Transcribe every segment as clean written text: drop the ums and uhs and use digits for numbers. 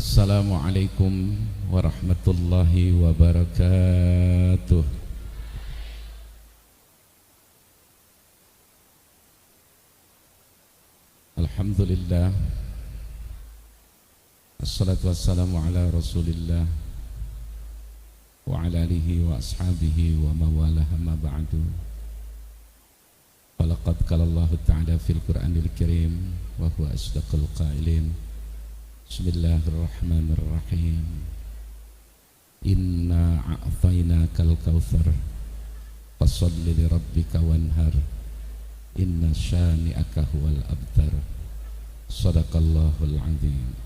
Assalamualaikum warahmatullahi wabarakatuh. Alhamdulillah, assalatu wassalamu ala rasulillah wa ala alihi wa ashabihi wa mawalah ma ba'du. Walaqad qala Allah ta'ala fil Qur'anil Karim wa huwa asdaqul qailin. Bismillahirrahmanirrahim. Inna a'tainakal kautsar fasholli li rabbika wanhar. Inna syani'aka huwal abtar. Shadaqallahul azim.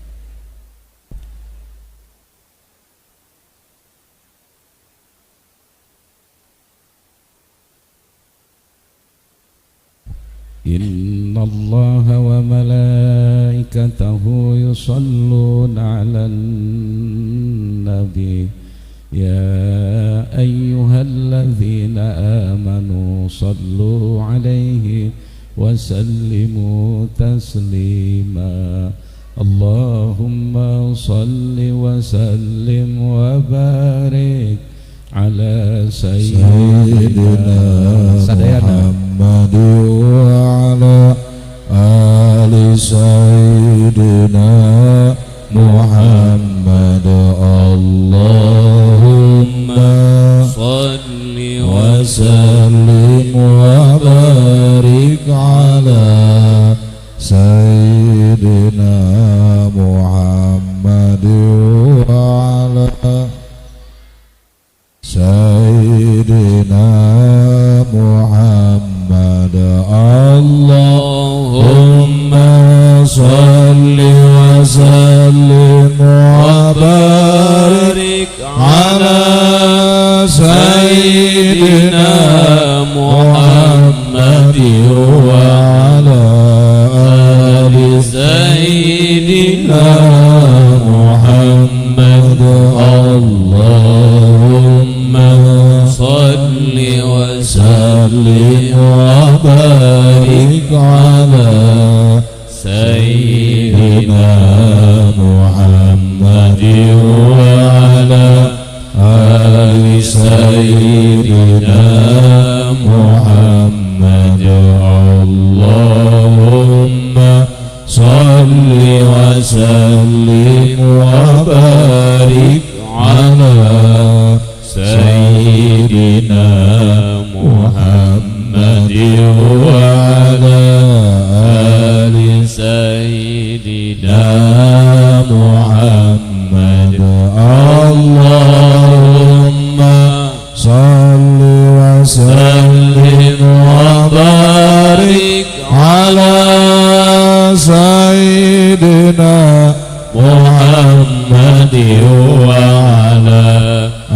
Inna Allaha wa malaikatahu yusalluna 'alan nabi ya ayyuhalladzina amanu sallu 'alaihi wa sallimu taslima. Allahumma salli wa sallim wa barik ala sayyidina Muhammad wa ala ali sayyidina Muhammad. Allahumma salli wa sallim wa barik ala sayyidina Muhammad wa ala Sayyidina Muhammad. Allahumma salli wa sallim wa barik ala Sayyidina Muhammad wa ala ali Sayyidina Muhammad. Allahumma salli wa sallim wa barik ala Sayyidina Muhammad wa ala ali Sayyidina Muhammad. Allahumma salli wa sallim wa barik ala Sayyidina Muhammad wa ala ali Sayyidina Muhammad. Allahumma salli wa sallim wa barik ala Sayyidina Muhammad wa ala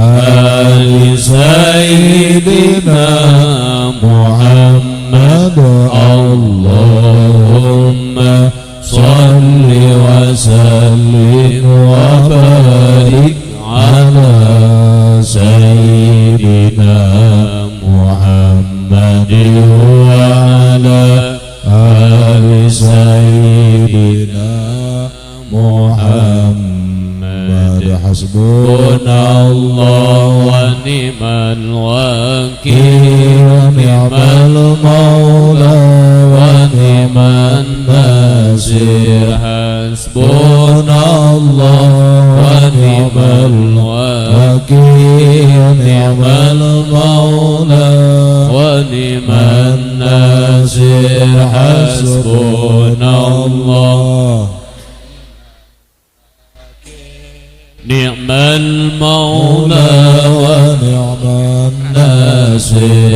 ali Sayyidina Muhammad. Allahumma salli wa sallim wa barik ala Sayyidina Muhammad wa ala ali Sayyidina Muhammad. Hasbunallahu wa ni'mal wakil wa ni'mal maula wa ni'man nasir. Hasbunallahu wa ni'mal wakil wa ni'mal maula wa ni'man nasir. Hasbunallah ni'mal maula wa ni'man nasir.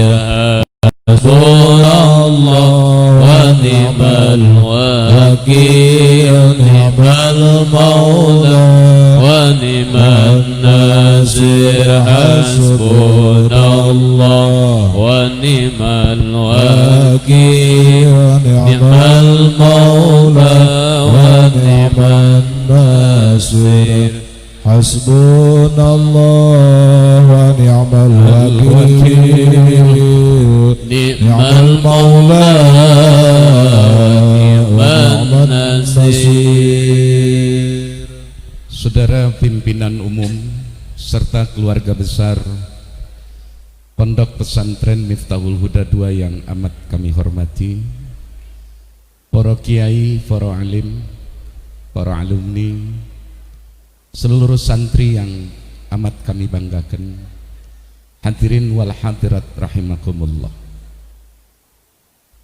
Hasbunallah wa ni'mal wakil ni'mal maula wa ni'man nasir. Hasbunallah wa ni'mal wakil ni'mal maula wa ni'man nasir. Hasbunallah wa ni'mal wakil ni'mal maula wa ni'man nasir. saudara pimpinan umum serta keluarga besar Pondok Pesantren Miftahul Huda II yang amat kami hormati, para kiai, para alim, para alumni, seluruh santri yang amat kami banggakan, hadirin wal hadirat rahimakumullah.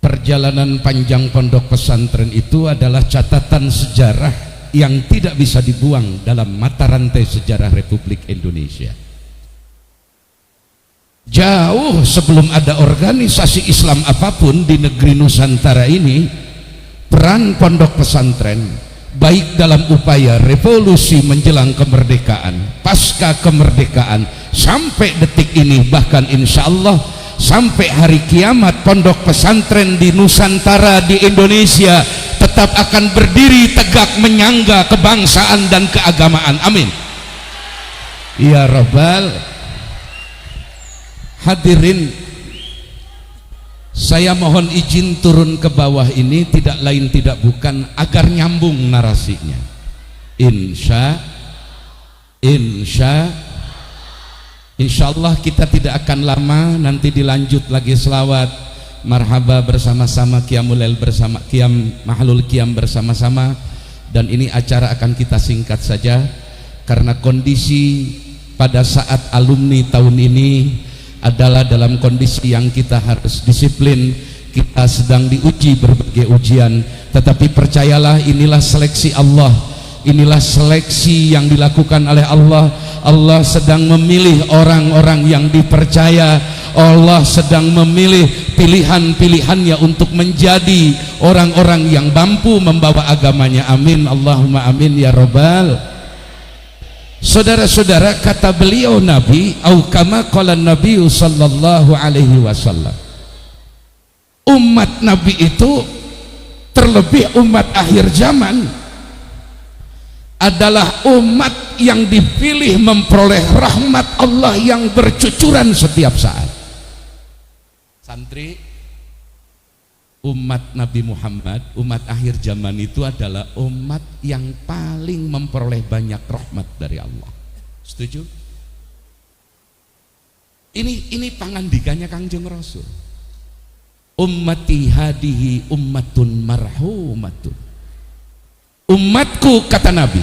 Perjalanan panjang pondok pesantren itu adalah catatan sejarah yang tidak bisa dibuang dalam mata rantai sejarah Republik Indonesia. Jauh sebelum ada organisasi Islam apapun di negeri Nusantara ini, peran pondok pesantren baik dalam upaya revolusi menjelang kemerdekaan, pasca kemerdekaan, sampai detik ini, bahkan insya Allah sampai hari kiamat, pondok pesantren di Nusantara, di Indonesia tetap akan berdiri tegak menyangga kebangsaan dan keagamaan. Amin ya Rabbal. Hadirin, saya mohon izin turun ke bawah ini tidak lain tidak bukan agar nyambung narasinya. Insya Allah kita tidak akan lama, nanti dilanjut lagi selawat marhaba bersama-sama, qiyamul lail bersama, qiyam mahlul qiyam bersama-sama, dan ini acara akan kita singkat saja karena kondisi pada saat alumni tahun ini adalah dalam kondisi yang kita harus disiplin. Kita sedang diuji berbagai ujian, tetapi percayalah inilah seleksi Allah, inilah seleksi yang dilakukan oleh Allah. Allah sedang memilih orang-orang yang dipercaya, Allah sedang memilih pilihan-pilihannya untuk menjadi orang-orang yang mampu membawa agamanya. Amin Allahumma amin ya Rabbal. Saudara-saudara, kata beliau Nabi, au kama qala Nabi sallallahu alaihi wasallam, umat Nabi itu, terlebih umat akhir zaman, adalah umat yang dipilih memperoleh rahmat Allah yang bercucuran setiap saat. Santri, umat Nabi Muhammad, umat akhir zaman itu adalah umat yang paling memperoleh banyak rahmat dari Allah. Setuju? Ini pangandikannya Kangjeng Rasul. Ummati hadihi ummatun marhumatun. Umatku, kata Nabi,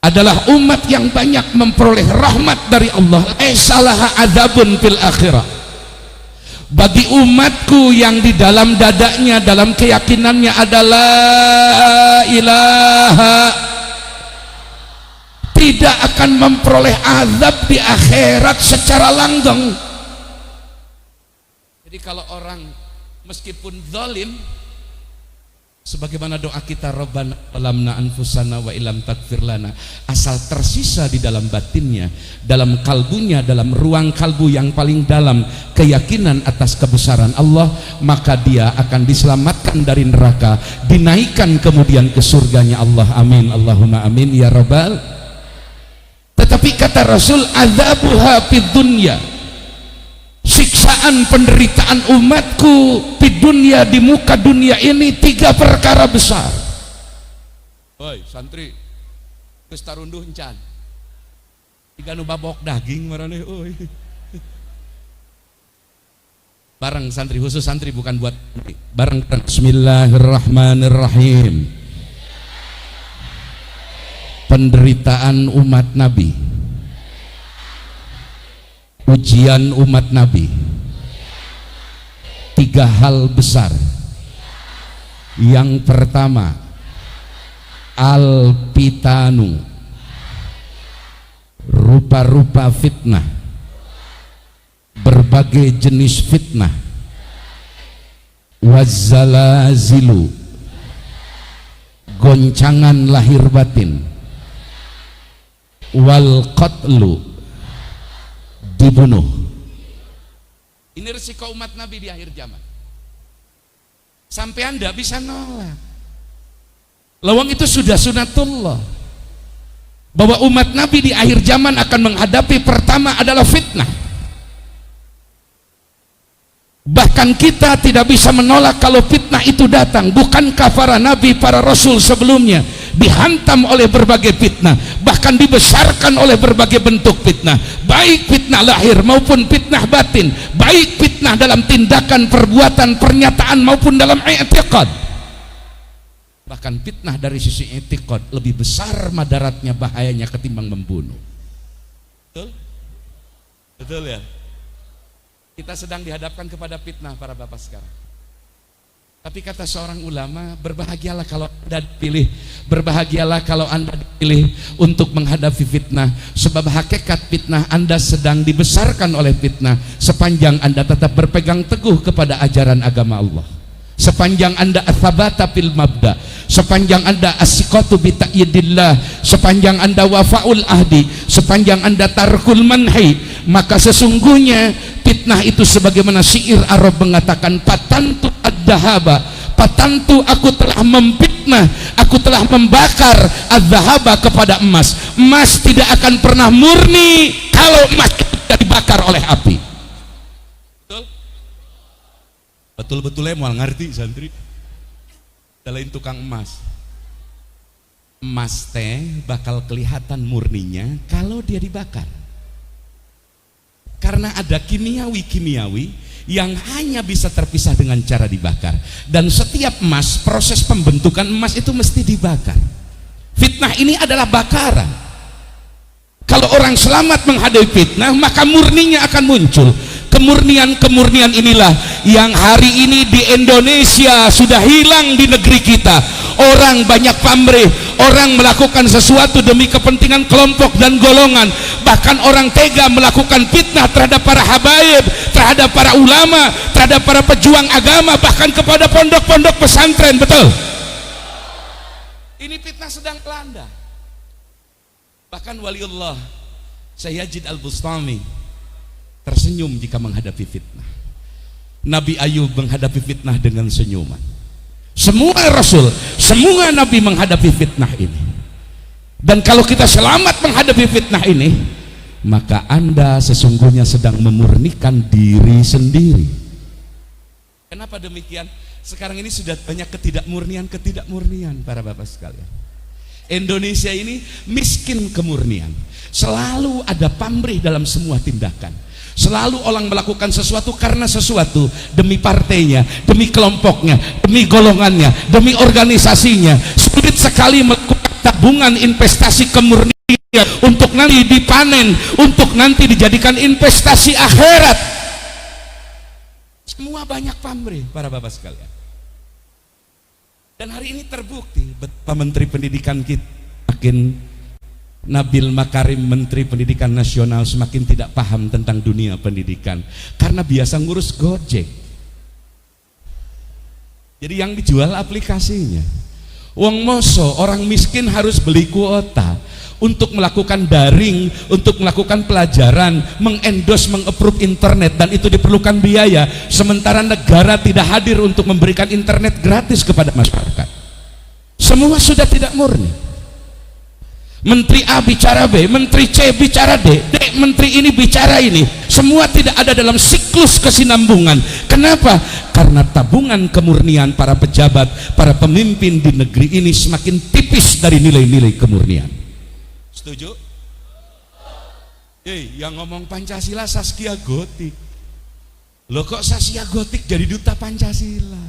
adalah umat yang banyak memperoleh rahmat dari Allah. Salaha adzabun fil akhirah. Bagi umatku yang di dalam dadanya, dalam keyakinannya adalah ilaha, tidak akan memperoleh azab di akhirat secara langgeng. Jadi kalau orang meskipun zalim, sebagaimana doa kita, Rabbana zalamna anfusana wa illam taghfir lana, asal tersisa di dalam batinnya, dalam kalbunya, dalam ruang kalbu yang paling dalam, keyakinan atas kebesaran Allah, maka dia akan diselamatkan dari neraka, dinaikkan kemudian ke surganya Allah. Amin Allahumma amin ya Rabbal. Tetapi kata Rasul, adzabuha fid dunya, siksaan penderitaan umatku di dunia, di muka dunia ini, 3 perkara besar. Oi santri, geus tarunduh encan, tiga nu babok daging marane oi. Bareng santri, khusus santri, bukan buat bareng. Bismillahirrahmanirrahim. Penderitaan umat Nabi, ujian umat Nabi, 3 hal besar. Yang pertama, al-pitanu, rupa-rupa fitnah, berbagai jenis fitnah, wazzalazilu, goncangan lahir batin, wal qatlu, dibunuh. Ini resiko umat Nabi di akhir zaman. Sampai Anda bisa nolak. Lawang itu sudah sunatullah, bahwa umat Nabi di akhir zaman akan menghadapi pertama adalah fitnah. Bahkan kita tidak bisa menolak kalau fitnah itu datang. Bukankah para nabi, para rasul sebelumnya dihantam oleh berbagai fitnah, bahkan dibesarkan oleh berbagai bentuk fitnah, baik fitnah lahir maupun fitnah batin, baik fitnah dalam tindakan, perbuatan, pernyataan maupun dalam i'tiqad. Bahkan fitnah dari sisi i'tiqad lebih besar madaratnya, bahayanya ketimbang membunuh. Betul? Betul ya? Kita sedang dihadapkan kepada fitnah para bapak sekarang. Tapi kata seorang ulama, berbahagialah kalau Anda dipilih, berbahagialah kalau Anda dipilih untuk menghadapi fitnah, sebab hakikat fitnah Anda sedang dibesarkan oleh fitnah sepanjang Anda tetap berpegang teguh kepada ajaran agama Allah, sepanjang Anda athabata fil mabda, sepanjang Anda asiqatu bi ta'yidillah, sepanjang Anda wafaul ahdi, sepanjang Anda tarkul manhi, maka sesungguhnya fitnah itu sebagaimana syair Arab mengatakan, patantu ad-dahaba, patantu aku telah memfitnah, aku telah membakar ad-dahaba kepada emas. Emas tidak akan pernah murni kalau emas tidak dibakar oleh api. Betul? Betul-betulnya mau ngerti santri. Selain tukang emas, emas teh bakal kelihatan murninya kalau dia dibakar. Karena ada kimiawi-kimiawi yang hanya bisa terpisah dengan cara dibakar. Dan setiap emas, proses pembentukan emas itu mesti dibakar. Fitnah ini adalah bakaran. Kalau orang selamat menghadapi fitnah, maka murninya akan muncul. Kemurnian-kemurnian inilah yang hari ini di Indonesia sudah hilang di negeri kita. Orang banyak pamrih, orang melakukan sesuatu demi kepentingan kelompok dan golongan, bahkan orang tega melakukan fitnah terhadap para habaib, terhadap para ulama, terhadap para pejuang agama, bahkan kepada pondok-pondok pesantren. Betul? Ini fitnah sedang melanda. Bahkan waliullah Sayyid Al-Bustami tersenyum jika menghadapi fitnah. Nabi Ayub menghadapi fitnah dengan senyuman. Semua rasul, semua nabi menghadapi fitnah ini. Dan kalau kita selamat menghadapi fitnah ini, maka Anda sesungguhnya sedang memurnikan diri sendiri. Kenapa demikian? Sekarang ini sudah banyak ketidakmurnian para bapak sekalian. Indonesia ini miskin kemurnian. Selalu ada pamrih dalam semua tindakan. Selalu orang melakukan sesuatu karena sesuatu, demi partainya, demi kelompoknya, demi golongannya, demi organisasinya. Sulit sekali melakukan tabungan investasi kemurnian untuk nanti dipanen, untuk nanti dijadikan investasi akhirat. Semua banyak pamrih para bapak sekalian. Dan hari ini terbukti betapa Menteri Pendidikan kita makin Nabil Makarim, Menteri Pendidikan Nasional, semakin tidak paham tentang dunia pendidikan karena biasa ngurus Gojek. Jadi yang dijual aplikasinya. Wong moso orang miskin harus beli kuota untuk melakukan daring, untuk melakukan pelajaran, mengendos, mengapprove internet, dan itu diperlukan biaya, sementara negara tidak hadir untuk memberikan internet gratis kepada masyarakat. Semua sudah tidak murni. Menteri A bicara B, Menteri C bicara D, Menteri ini bicara ini. Semua tidak ada dalam siklus kesinambungan. Kenapa? Karena tabungan kemurnian para pejabat, para pemimpin di negeri ini semakin tipis dari nilai-nilai kemurnian. Setuju? Yang ngomong Pancasila Saskia Gotik. Loh kok Saskia Gotik jadi duta Pancasila?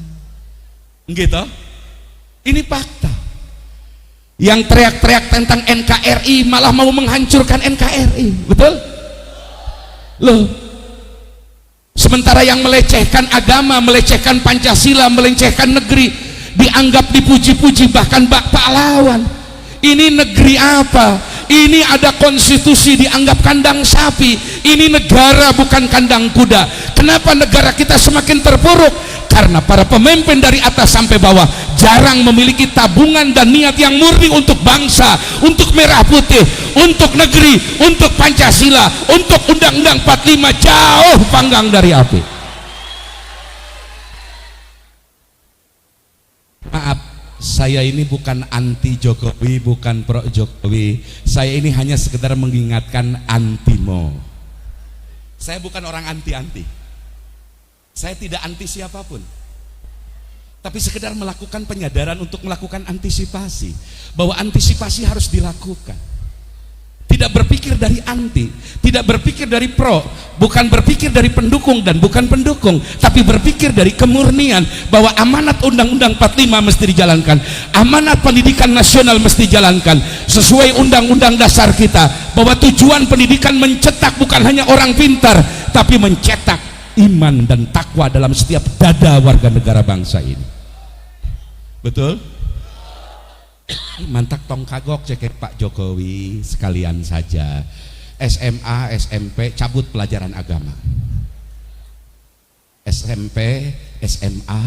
Gitu? Ini fakta. Yang teriak-teriak tentang NKRI malah mau menghancurkan NKRI. Betul? Loh, sementara yang melecehkan agama, melecehkan Pancasila, melecehkan negeri dianggap dipuji-puji, bahkan bak pahlawan. Ini negeri apa? Ini ada konstitusi dianggap kandang sapi. Ini negara bukan kandang kuda. Kenapa negara kita semakin terpuruk? Karena para pemimpin dari atas sampai bawah jarang memiliki tabungan dan niat yang murni untuk bangsa, untuk merah putih, untuk negeri, untuk Pancasila, untuk Undang-Undang 45, jauh panggang dari api. Maaf, saya ini bukan anti Jokowi, bukan pro Jokowi. Saya ini hanya sekedar mengingatkan antimo. Saya bukan orang anti-anti. Saya tidak anti siapapun. tapi sekedar melakukan penyadaran untuk melakukan antisipasi, bahwa antisipasi harus dilakukan. Tidak berpikir dari anti, tidak berpikir dari pro, bukan berpikir dari pendukung dan bukan pendukung, tapi berpikir dari kemurnian bahwa amanat Undang-Undang 45 mesti dijalankan, amanat pendidikan nasional mesti dijalankan sesuai Undang-Undang Dasar kita, bahwa tujuan pendidikan mencetak bukan hanya orang pintar, tapi mencetak iman dan takwa dalam setiap dada warga negara bangsa ini. Betul? Mantak tong kagok cekek Pak Jokowi sekalian saja. SMA, SMP cabut pelajaran agama. SMP, SMA,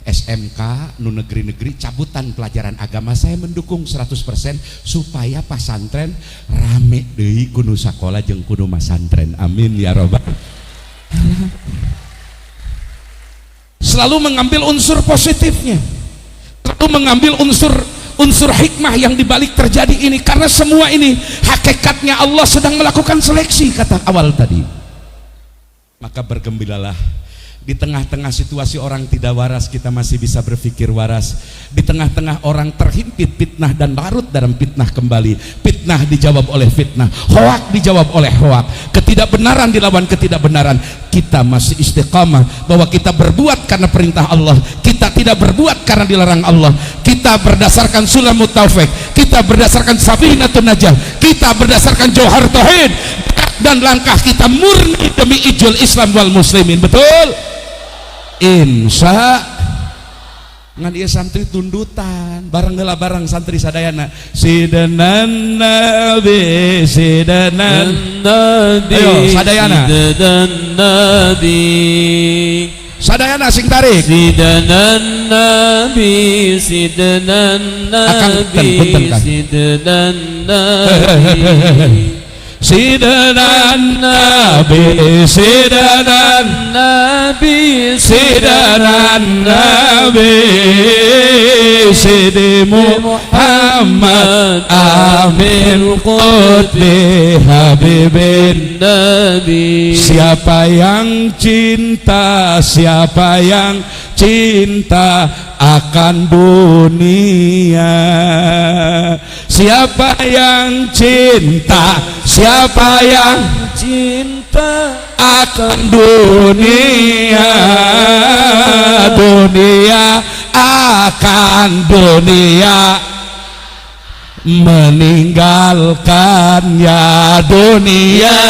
SMK, nu negeri-negeri cabutan pelajaran agama. Saya mendukung 100% supaya pasantren rame deui kudu sakola jeung kudu masantren. Amin ya robbal. Selalu mengambil unsur positifnya, selalu mengambil unsur hikmah yang dibalik terjadi ini, karena semua ini hakikatnya Allah sedang melakukan seleksi, kata awal tadi. Maka bergembiralah di tengah-tengah situasi orang tidak waras, kita masih bisa berpikir waras. Di tengah-tengah orang terhimpit fitnah dan larut dalam fitnah kembali, fitnah dijawab oleh fitnah, hoak dijawab oleh hoak, ketidakbenaran dilawan ketidakbenaran, kita masih istiqamah bahwa kita berbuat karena perintah Allah, kita tidak berbuat karena dilarang Allah, kita berdasarkan sulamut taufik, kita berdasarkan safinatun najah, kita berdasarkan jauhar tauhid, dan langkah kita murni demi ijul Islam wal muslimin. Betul? Insya ngan ieu santri tundutan bareng heula bareng santri sadayana sidanan nabi sidanan nabi. Ayo sadayana sidanan nabi sadayana sing tarik sidanan nabi sidanan nabi sidanan nabi sidanan nabi sidanan nabi sidanan nabi Sidi Muhammad amin qutbi habibin nabi. Siapa yang cinta, siapa yang cinta akan dunia, siapa yang cinta, siapa yang cinta akan dunia, dunia akan dunia meninggalkannya, dunia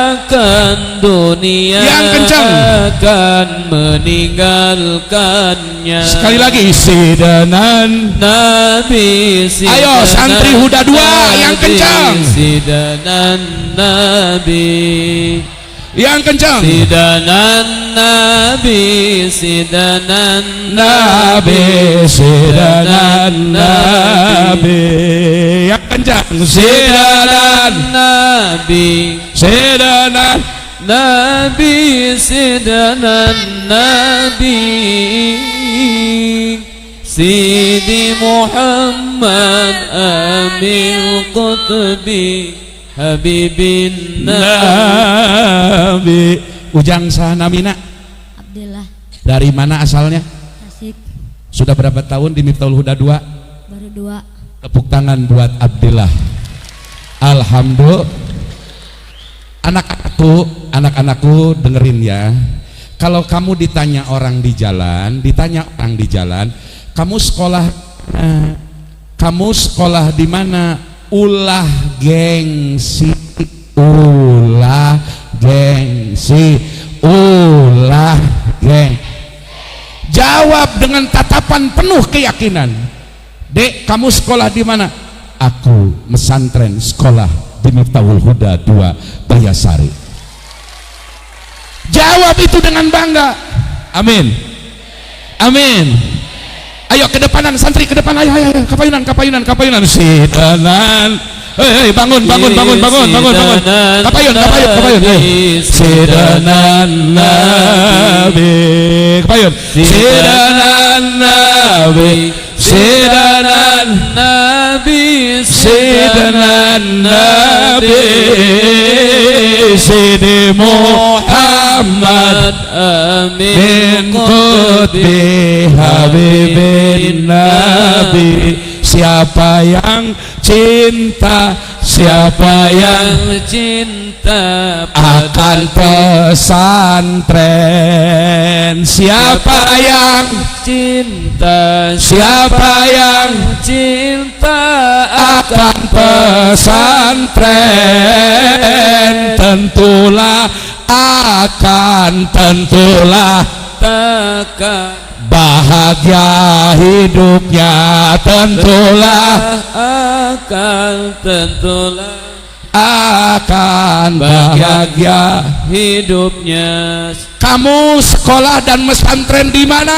akan dunia yang kencang akan meninggalkannya. Sekali lagi sidanan nabi sidanan, ayo santri Huda 2 yang kencang sidanan nabi yang kencang sidanan nabi sidanan nabi sidanan nabi yang kencang sidanan nabi sidanan nabi sidanan nabi Sidi Muhammad amin qutbi habibin nabi. Ujang sanamina Abdillah. Dari mana asalnya? Tasik. Sudah berapa tahun di Miftahul Huda 2? Baru 2. Tepuk tangan buat Abdillah. Alhamdulillah. Anak-anakku dengerin ya. Kalau kamu ditanya orang di jalan, kamu sekolah di mana? Ulah gengsi, ulah gengsi, ulah geng. Jawab dengan tatapan penuh keyakinan. Dek, kamu sekolah di mana? Aku mesantren sekolah di Miftahul Huda 2 Bayasari. Jawab itu dengan bangga. Amin. Amin. Ayo ke depanan santri, ke depan, ayo kapayunan sidanan. Hei bangun kapayun sidanan nabi kapayun sidanan nabi sidanan nabi sidanan Sayyidina Nabi Sidi Muhammad Amin Qutbi Habibin Nabi. Siapa yang cinta, siapa yang cinta akan pesantren. Siapa yang cinta, siapa yang cinta akan pesantren, tentulah akan, tentulah takkan bahagia hidupnya, tentulah akan, tentulah akan bahagia hidupnya. Kamu sekolah dan pesantren di mana?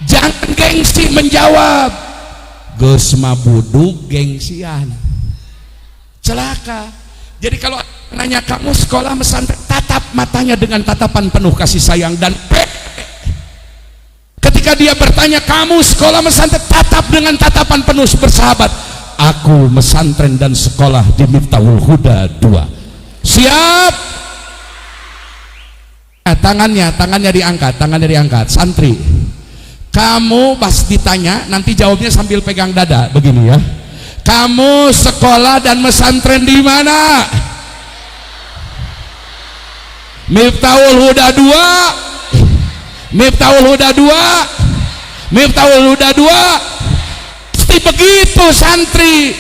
Jangan gengsi menjawab. Geus mabudug gengsian. Celaka. Jadi kalau nanya kamu sekolah pesantren, tatap matanya dengan tatapan penuh kasih sayang dan ketika dia bertanya kamu sekolah pesantren, tatap dengan tatapan penuh bersahabat. Aku pesantren dan sekolah di Miftahul Huda 2. Siap? Tangannya diangkat. Santri, kamu pas ditanya nanti jawabnya sambil pegang dada begini ya. Kamu sekolah dan pesantren di mana? Miftahul Huda 2. Miftahul Huda 2. Miftahul Huda 2. Pasti begitu santri.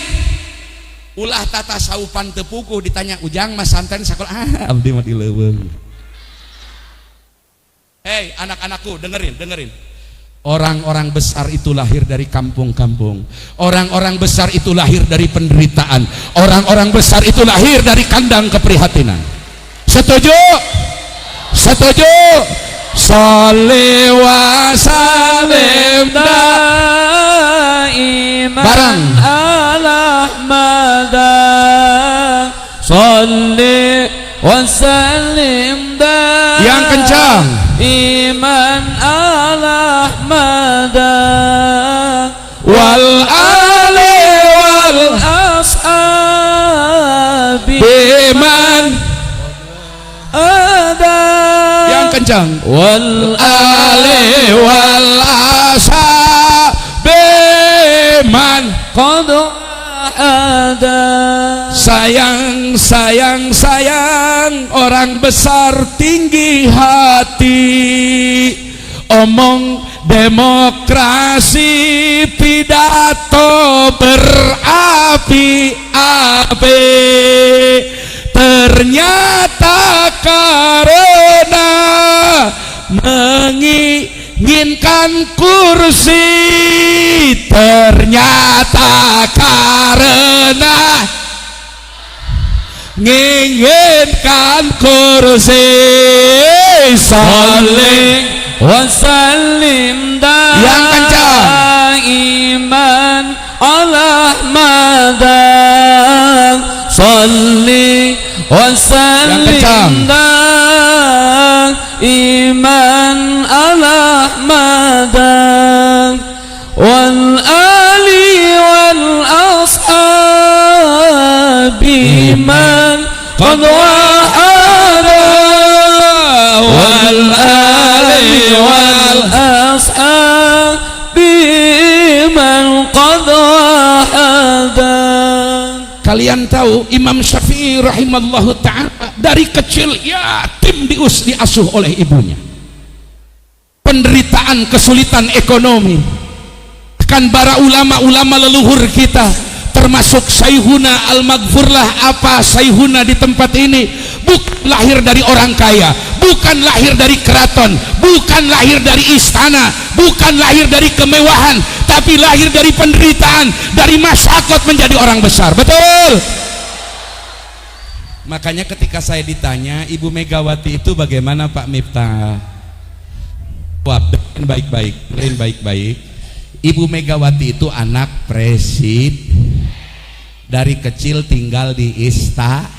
Ulah tata saupan tepukuh ditanya ujang pesantren sekolah. Abdi mah di leuweung. Hei anak-anakku, dengerin. Orang-orang besar itu lahir dari kampung-kampung. Orang-orang besar itu lahir dari penderitaan. Orang-orang besar itu lahir dari kandang keprihatinan. Setuju? Setuju? Sholli wa sallim daiman barang ala Ahmad. Sholli wa sallim daiman yang kencang iman ala Ahmad wal ali wal ashabi biman ada yang kencang wal ali wal ashabi man qad ada. Sayang orang besar tinggi hati, omong demokrasi pidato berapi-api, ternyata karena menginginkan kursi, ternyata karena menginginkan kursi. Saling wasallim yang kencang iman Allah madang. Salli wasallim iman Allah madang wal ali wal ashabi man qad wahada wal ali wal ashabi man qad wahada. Kalian tahu Imam Syafi'i rahimallahu ta'ala dari kecil yatim diasuh oleh ibunya. Penderitaan, kesulitan ekonomi. Kan para ulama-ulama leluhur kita termasuk Sayhuna Al-Maghfurlah Sayhuna di tempat ini bukan lahir dari orang kaya, bukan lahir dari keraton, bukan lahir dari istana, bukan lahir dari kemewahan, tapi lahir dari penderitaan, dari masyarakat menjadi orang besar. Betul? Makanya ketika saya ditanya Ibu Megawati itu bagaimana Pak Miftah, baik-baik. Ibu Megawati itu anak presiden, dari kecil tinggal di istana.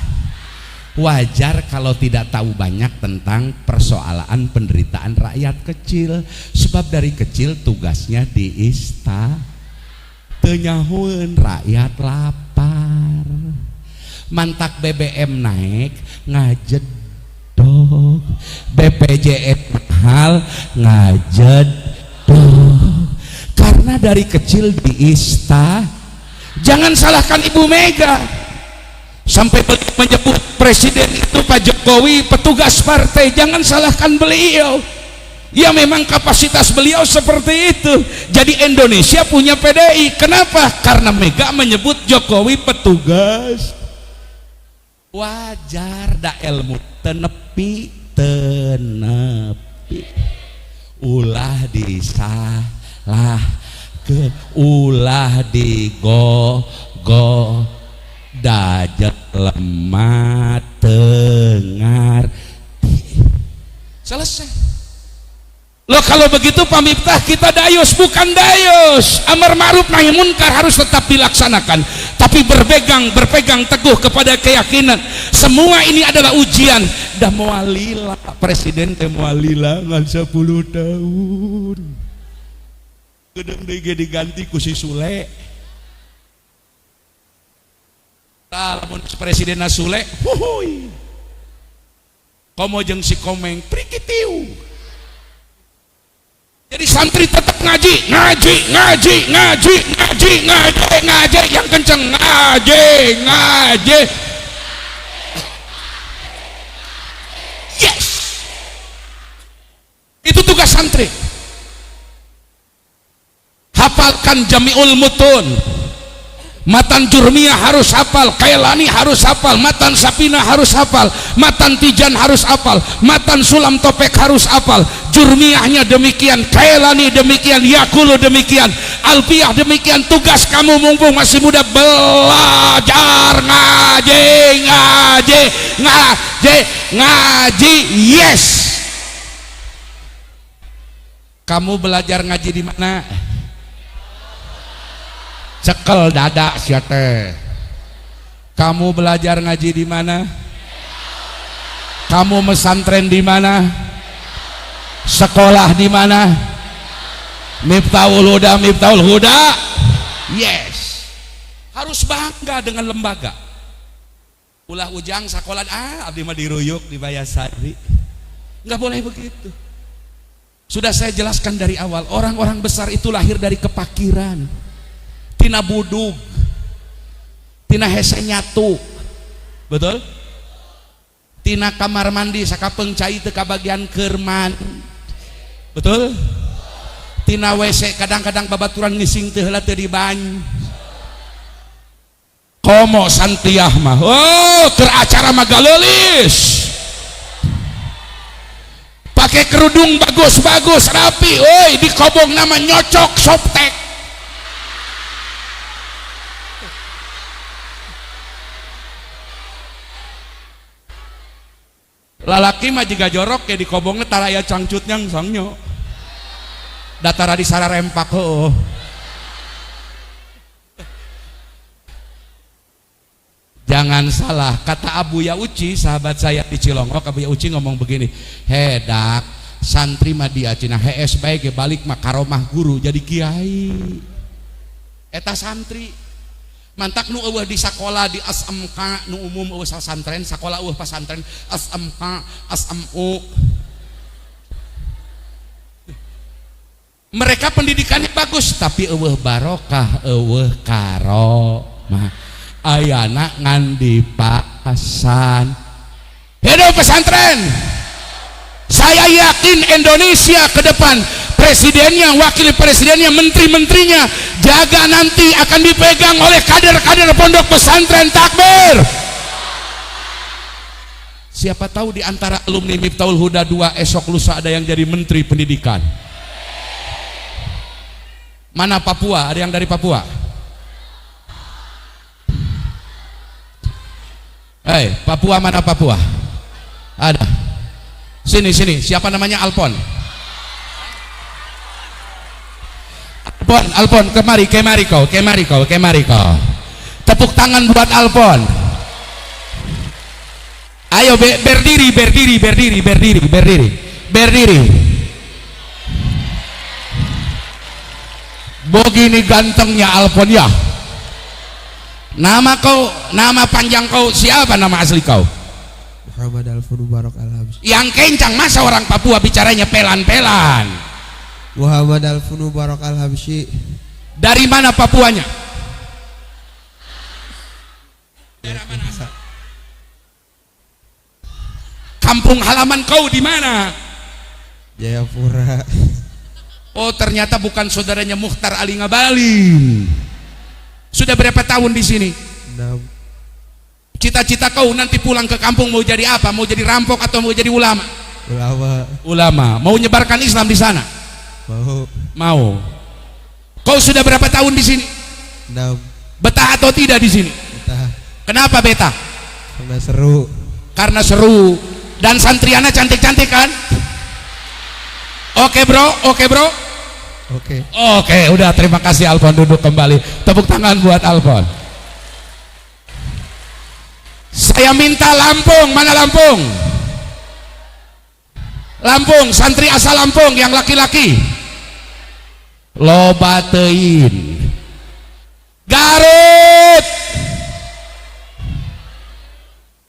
Wajar kalau tidak tahu banyak tentang persoalan penderitaan rakyat kecil, sebab dari kecil tugasnya di istana. teu nyahoeun rakyat lapar. Mantak BBM naik ngajedog, BPJS mahal ngajedog. Karena dari kecil diista. Jangan salahkan Ibu Mega sampai menyebut presiden itu Pak Jokowi petugas partai. Jangan salahkan beliau. Ya memang kapasitas beliau seperti itu. Jadi Indonesia punya PDI. Kenapa? Karena Mega menyebut Jokowi petugas. Wajar da ilmu tenepi ulah disalah ke ulah digo dajat lemah tengar selesai. Loh kalau begitu Pak Miftah kita dayus, bukan dayus. Amar ma'ruf nahi munkar harus tetap dilaksanakan, tapi berpegang teguh kepada keyakinan semua ini adalah ujian. Dah mualila presiden teh mualila ngan 10 tahun. Gedeng deui diganti ku si Sule. Tah lamun presiden Sule, huhuy. Komo jeung si Komeng prikitiu. Jadi santri tetap ngaji yang kenceng ngaji. Yes, itu tugas santri. Hafalkan Jami'ul Mutun, Matan Jurmiyah harus hafal, Kailani harus hafal, Matan Sapina harus hafal, Matan Tijan harus hafal, Matan Sulam Topek harus hafal. Jurmiyahnya demikian, Kailani demikian, Yakulu demikian, Alfiyah demikian. Tugas kamu mumpung masih muda belajar ngaji. Yes. Kamu belajar ngaji di mana? Cekel dada siate. Kamu belajar ngaji di mana? Kamu mesantren di mana? Sekolah di mana? Miftahul Huda. Yes. Harus bangga dengan lembaga. Ulah ujang sekolah abdi mah diruyuk di Bayasari. Enggak boleh begitu. Sudah saya jelaskan dari awal, orang-orang besar itu lahir dari kepakiran. Tina budug, tina hese nyatu, betul? Tina kamar mandi sakapeung cai teu kabagian keur mandi, betul? Tina WC kadang-kadang babaturan ngising teu heula teu dibany. Komo santiah mah, oh keur acara mah galeulis. Pakai kerudung bagus-bagus rapi, oi di kobong nama nyocok soptek. Lalaki mah juga jorok ya di kobongnya taraya cangcutnya sangnya datara di sararempak. Oh jangan salah kata Abu Yauci sahabat saya di Cilongok. Abu Yauci ngomong begini, hedak santri mah dia cina hees baik balik mah karomah guru jadi kiai eta santri. Mantak nu eueuh di sekolah di SMK nu umum eueuh pesantren, sekolah eueuh pesantren SMK, SMU. Mereka pendidikannya bagus tapi eueuh barokah, eueuh karomah. Ayana ngan dipasan. Hidup pesantren. Saya yakin Indonesia ke depan presidennya, wakil presidennya, menteri-menterinya jaga nanti akan dipegang oleh kader-kader pondok pesantren. Takbir. Siapa tahu di antara alumni Miftahul Huda 2 esok lusa ada yang jadi menteri pendidikan. Mana Papua? Ada yang dari Papua? Papua mana Papua? Ada. Sini. Siapa namanya? Alpon. Alpon, kemari kau. Tepuk tangan buat Alpon. Ayo berdiri. begini gantengnya Alpon ya. Nama panjang kau siapa, nama asli kau? Muhammad Alfon Mubarak Al-Habsyi. Yang kencang, masa orang Papua bicaranya pelan-pelan? Muhammad Alfon Mubarak Al-Habsyi. Dari mana Papuanya? Daerah mana? Kampung halaman kau di mana? Jayapura. Oh, ternyata bukan saudaranya Mukhtar Ali Ngabalin. Sudah berapa tahun di sini? 6. Cita-cita kau nanti pulang ke kampung mau jadi apa? Mau jadi rampok atau mau jadi ulama? Ulama. Mau nyebarkan Islam di sana? Mau. Kau sudah berapa tahun di sini? 6. Betah atau tidak di sini? Betah. Kenapa betah? Karena seru. Karena seru. Dan santriana cantik-cantik kan? Oke bro. Oke, udah, terima kasih Alfon, duduk kembali. Tepuk tangan buat Alfon. Saya minta Lampung, mana Lampung? Lampung, santri asal Lampung yang laki-laki. Lobatein. Garut.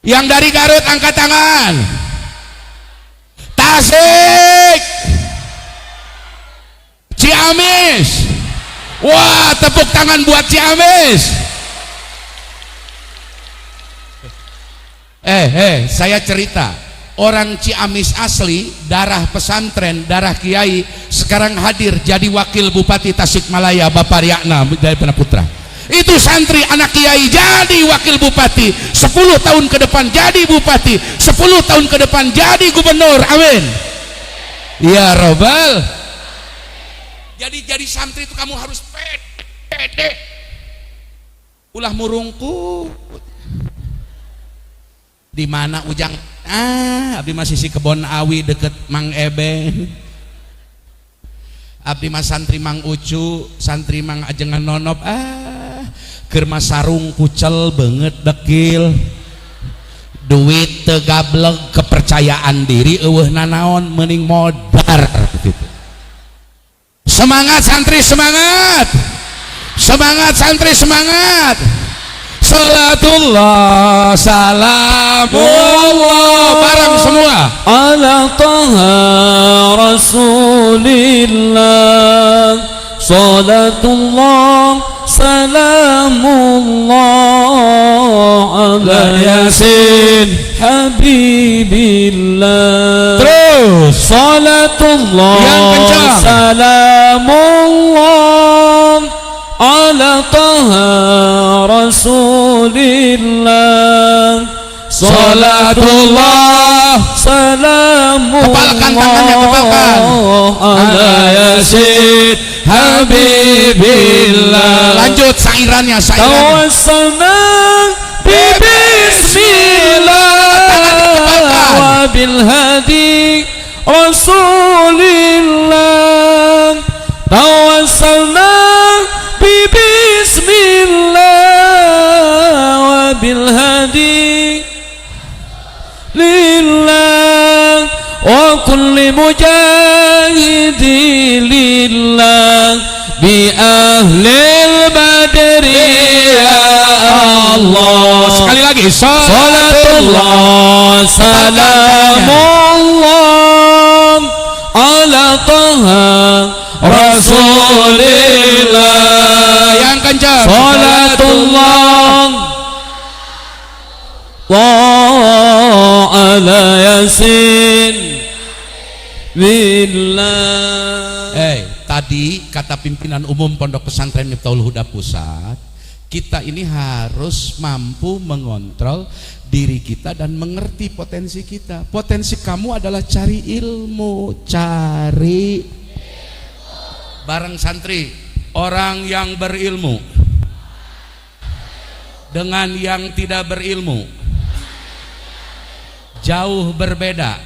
Yang dari Garut angkat tangan. Tasik. Ciamis. Wah, tepuk tangan buat Ciamis. Saya cerita, orang Ciamis asli, darah pesantren, darah kiai, sekarang hadir jadi wakil Bupati Tasikmalaya, Bapak Riakna dari Putra. Itu santri anak kiai jadi wakil bupati, 10 tahun ke depan jadi bupati, 10 tahun ke depan jadi gubernur. Amin ya robbal. Jadi santri itu kamu harus pede. Ulah murungku. Di mana Ujang? Abdi masih si kebon awi deket Mang Eben. Abdi mas santri Mang Ucu, santri Mang Ajengan Nonop. Kerma sarung kucel banget dekil. Duit tegablek, kepercayaan diri eueuh nanaon mending modar gitu. Semangat santri, semangat. Semangat santri, semangat. Salatullah salamullah bareng semua ala taha rasulillah. Salatullah salamullah ala yasin habibillah. Terus salatullah yang kencang. Salamullah ala taha rasulillah. Salatullah salamullah kepalkan tangannya, kepalkan ala yasin habibillah. Lanjut sairannya, sairan. Tawassalna bismillah wa bil hadi rasulillah. Tawassalna bismillah wa bil hadi lillah wa kulli mujahidi lillah bi ahlil badri ya Allah. Sekali lagi, salatullah salamullah ala taha rasulillah. Yang kencang. Salatullah wa ala yasin billah. Tadi kata pimpinan umum Pondok Pesantren Miftahul Huda Pusat, kita ini harus mampu mengontrol diri kita dan mengerti potensi kita. Potensi kamu adalah cari ilmu, bareng santri, orang yang berilmu dengan yang tidak berilmu jauh berbeda.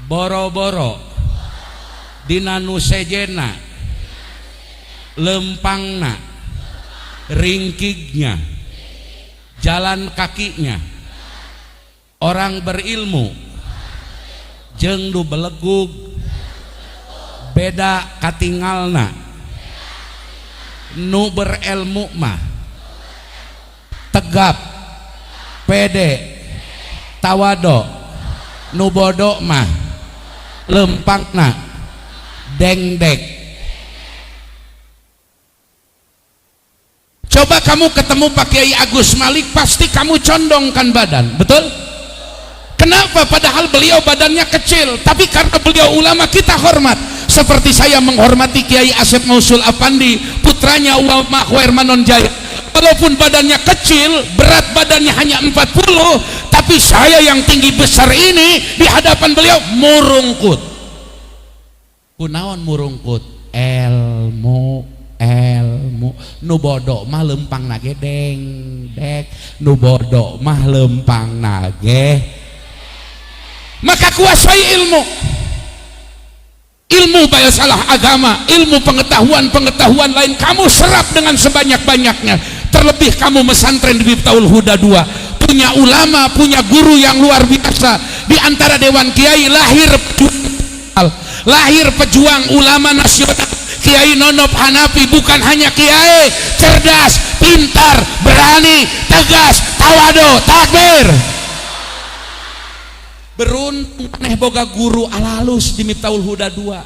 Boro-boro dina nu sejena, lempangna, ringkignya, jalan kakinya. Orang berilmu jeung nu belegug beda katingalna, Nu berilmu mah tegap, pede, tawado. Nu bodoh mah lempangna dengdek. Coba kamu ketemu Pak Kiai Agus Malik, pasti kamu condongkan badan, betul? Kenapa? Padahal beliau badannya kecil, tapi karena beliau ulama kita hormat. Seperti saya menghormati Kiai Asep Mausul Afandi, putranya ulama Khairmanon Jaya. Walaupun badannya kecil, berat badannya hanya 40, tapi saya yang tinggi besar ini di hadapan beliau murungkut. Kunaon murungkut? Ilmu. Nu bodoh mah lempang nage dengdek, nu bodoh mah lempang nage. Maka kuasai ilmu salah agama, ilmu pengetahuan lain kamu serap dengan sebanyak-banyaknya. Terlebih kamu mesantren di Miftahul Huda 2, punya ulama, punya guru yang luar biasa. Di antara Dewan Kiai lahir pejuang ulama nasional Kiai Nonop Hanafi. Bukan hanya kiai, cerdas, pintar, berani, tegas, tawado, takbir. Beruntung aneh boga guru alalus di Miftahul Huda 2,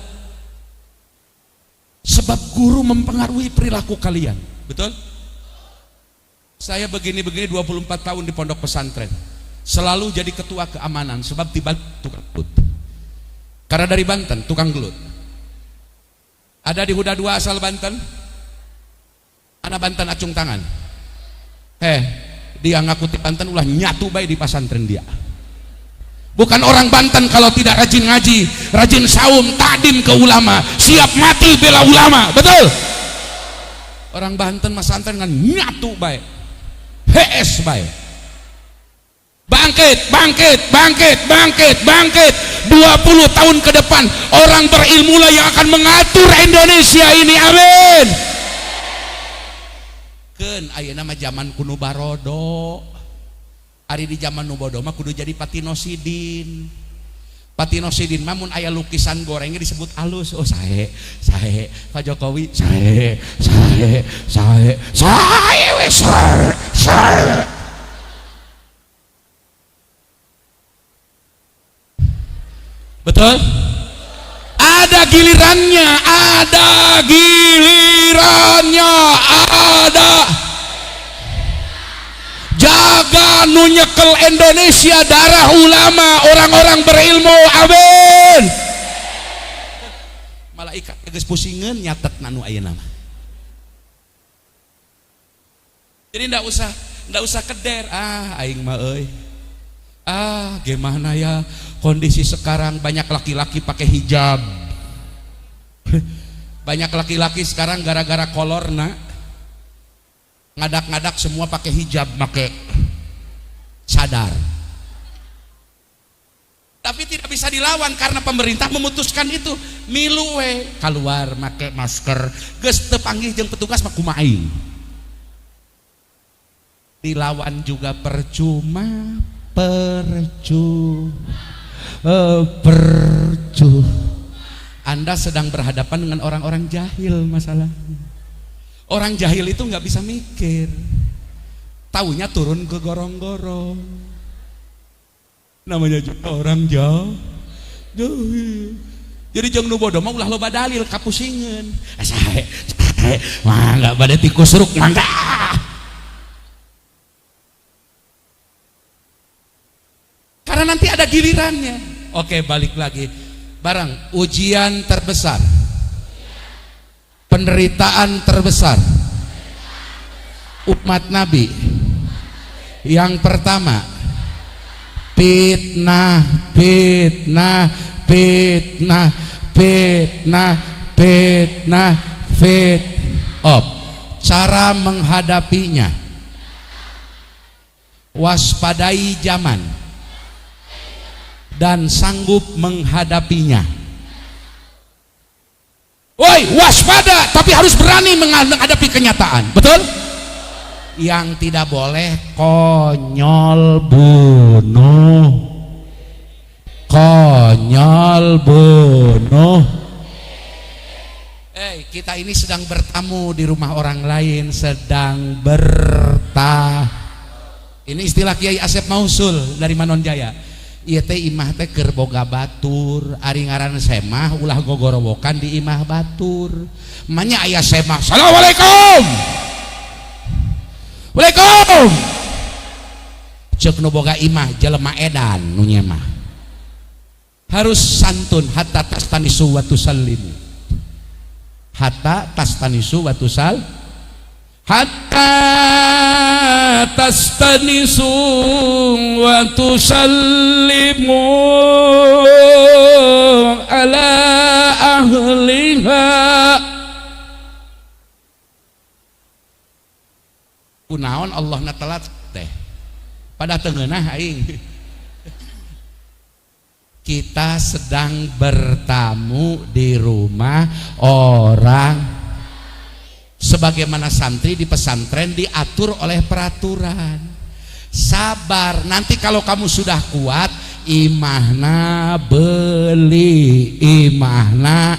sebab guru mempengaruhi perilaku kalian, betul? Saya begini-begini 24 tahun di pondok pesantren, selalu jadi ketua keamanan, sebab tiba tukang gelut. Karena dari Banten, tukang gelut. Ada di Huda 2 asal Banten? Anak Banten acung tangan. Dia ngaku di Banten ulah nyatu baik di pesantren dia. Bukan orang Banten kalau tidak rajin ngaji, rajin saum, takdim ke ulama, siap mati bela ulama, betul? Orang Banten pesantren kan nyatu baik, HS baik. Bangkit 20 tahun ke depan orang berilmu lah yang akan mengatur Indonesia ini, amin. Keun ayeuna mah zaman kuno barodo, ari di zaman nu bodo mah kudu jadi patinosidin. Patinosidin mah mun aya lukisan gorengnya disebut alus. Oh sae Pak Jokowi, sae wes sae. Betul? Ada gilirannya, ada. Jaga nu nyekel Indonesia darah ulama, orang-orang berilmu, amin. Malaikat geus pusingeun nyatet nanu ayeuna mah. Jadi ndak usah keder, aing mah euy. Gimana ya kondisi sekarang, banyak laki-laki pakai hijab. Banyak laki-laki sekarang gara-gara kolorna ngadak-ngadak semua pakai hijab, pakai sadar. Tapi tidak bisa dilawan karena pemerintah memutuskan itu. Milu we keluar pakai masker, geus teu panggih jeung petugas mah kumaha aing. Dilawan juga percuma. Anda sedang berhadapan dengan orang-orang jahil masalahnya. Orang jahil itu nggak bisa mikir, taunya turun ke gorong-gorong. Namanya juga orang jahil. Jadi jeung nu bodoh mah ulah loba dalil kapusingeun. Sae mah enggak bade tikus ruk mangga. Karena nanti ada gilirannya. Oke, balik lagi. Barang ujian terbesar, penderitaan terbesar umat Nabi yang pertama, fitnah. Cara menghadapinya, waspadai zaman dan sanggup menghadapinya. Woi, waspada tapi harus berani menghadapi kenyataan, betul? Yang tidak boleh konyol bunuh. Kita ini sedang bertamu di rumah orang lain, sedang ini istilah Kiai Asep Mausul dari Manon Jaya. Ieu teh imah teh keur boga batur, ari ngaran semah ulah gogorowokan di imah batur. Manya aya semah, assalamualaikum. Waalaikumsalam. Ceuk nu boga imah jelema edan nu nya mah. Harus santun hatta tastanisu wa tusallimu. Hatta tastanisu wa tusal. Hatta tastanisu wa tusallimu ala ahliha. Kunaon Allah na telat teh pada tengenah aing. Kita sedang bertamu di rumah orang. Sebagaimana santri di pesantren diatur oleh peraturan. Sabar, nanti kalau kamu sudah kuat, imahna beli, imahna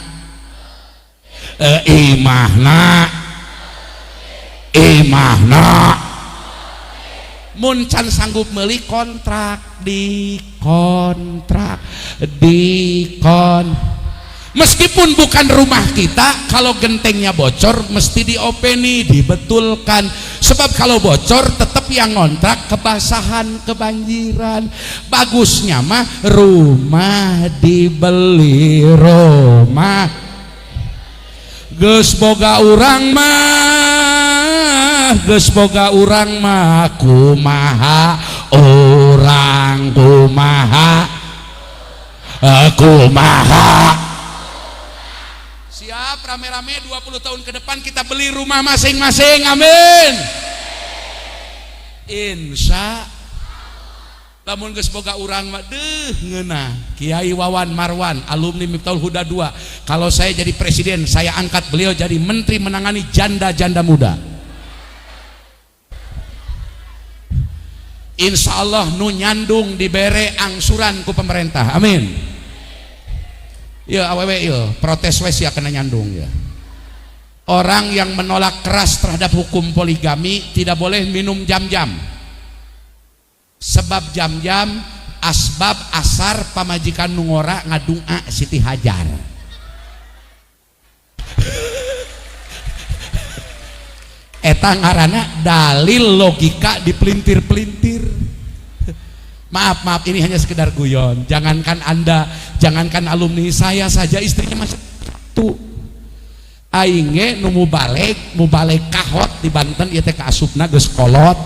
mun can sanggup meuli kontrak meskipun bukan rumah kita, kalau gentengnya bocor mesti diopeni, dibetulkan, sebab kalau bocor tetap yang ngontrak kebasahan, kebanjiran. Bagusnya mah rumah dibeli, rumah geus boga urang mah, geus boga urang mah kumaha urang, kumaha siap. Rame-rame 20 tahun ke depan kita beli rumah masing-masing, amin. Insya lamun geus boga urang mah ngeunah. Kiai Wawan Marwan, alumni Miftahul Huda 2, kalau saya jadi presiden, saya angkat beliau jadi menteri menangani janda-janda muda. Insya Allah nu nyandung dibere angsuran ku pemerintah, amin. Ya awewe ya protes wes ya kena nyandung ya. Orang yang menolak keras terhadap hukum poligami tidak boleh minum jam-jam. Sebab jam-jam asbab asar pamajikan nungora ngadunga Siti Hajar. Eta ngaranna dalil logika dipelintir-pelintir. Maaf ini hanya sekedar guyon. Jangankan Anda, jangankan alumni, saya saja istrinya masih satu. Aing nu mubalek kahot di Banten ieu teh kaasupna geus kolot.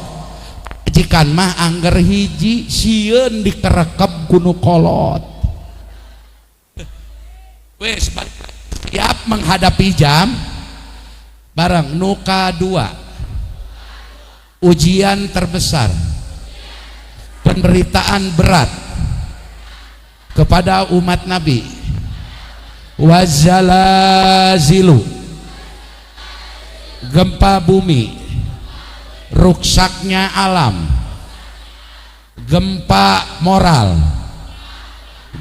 Jikan mah angger hiji sieun dikerekep kuno kolot. Wes siap menghadapi jam bareng. Nuka 2 ujian terbesar, penderitaan berat kepada umat Nabi, wazalazilu, gempa bumi, ruksaknya alam, gempa moral,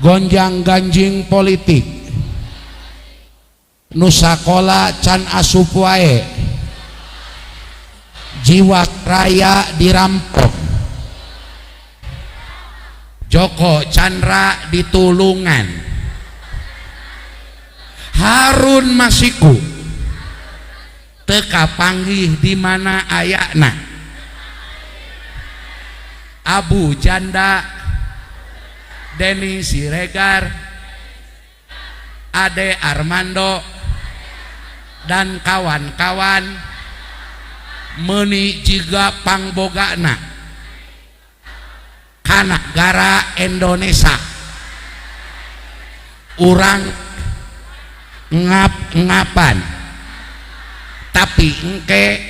gonjang ganjing politik, nusakola can asup wae, jiwa raya dirampok, Joko Chandra ditulungan, Harun Masiku teka panggih di mana ayakna, Abu Janda, Denny Siregar, Ade Armando dan kawan-kawan meuni jiga pangbogana kana negara Indonesia. Urang ngap-ngapan tapi engke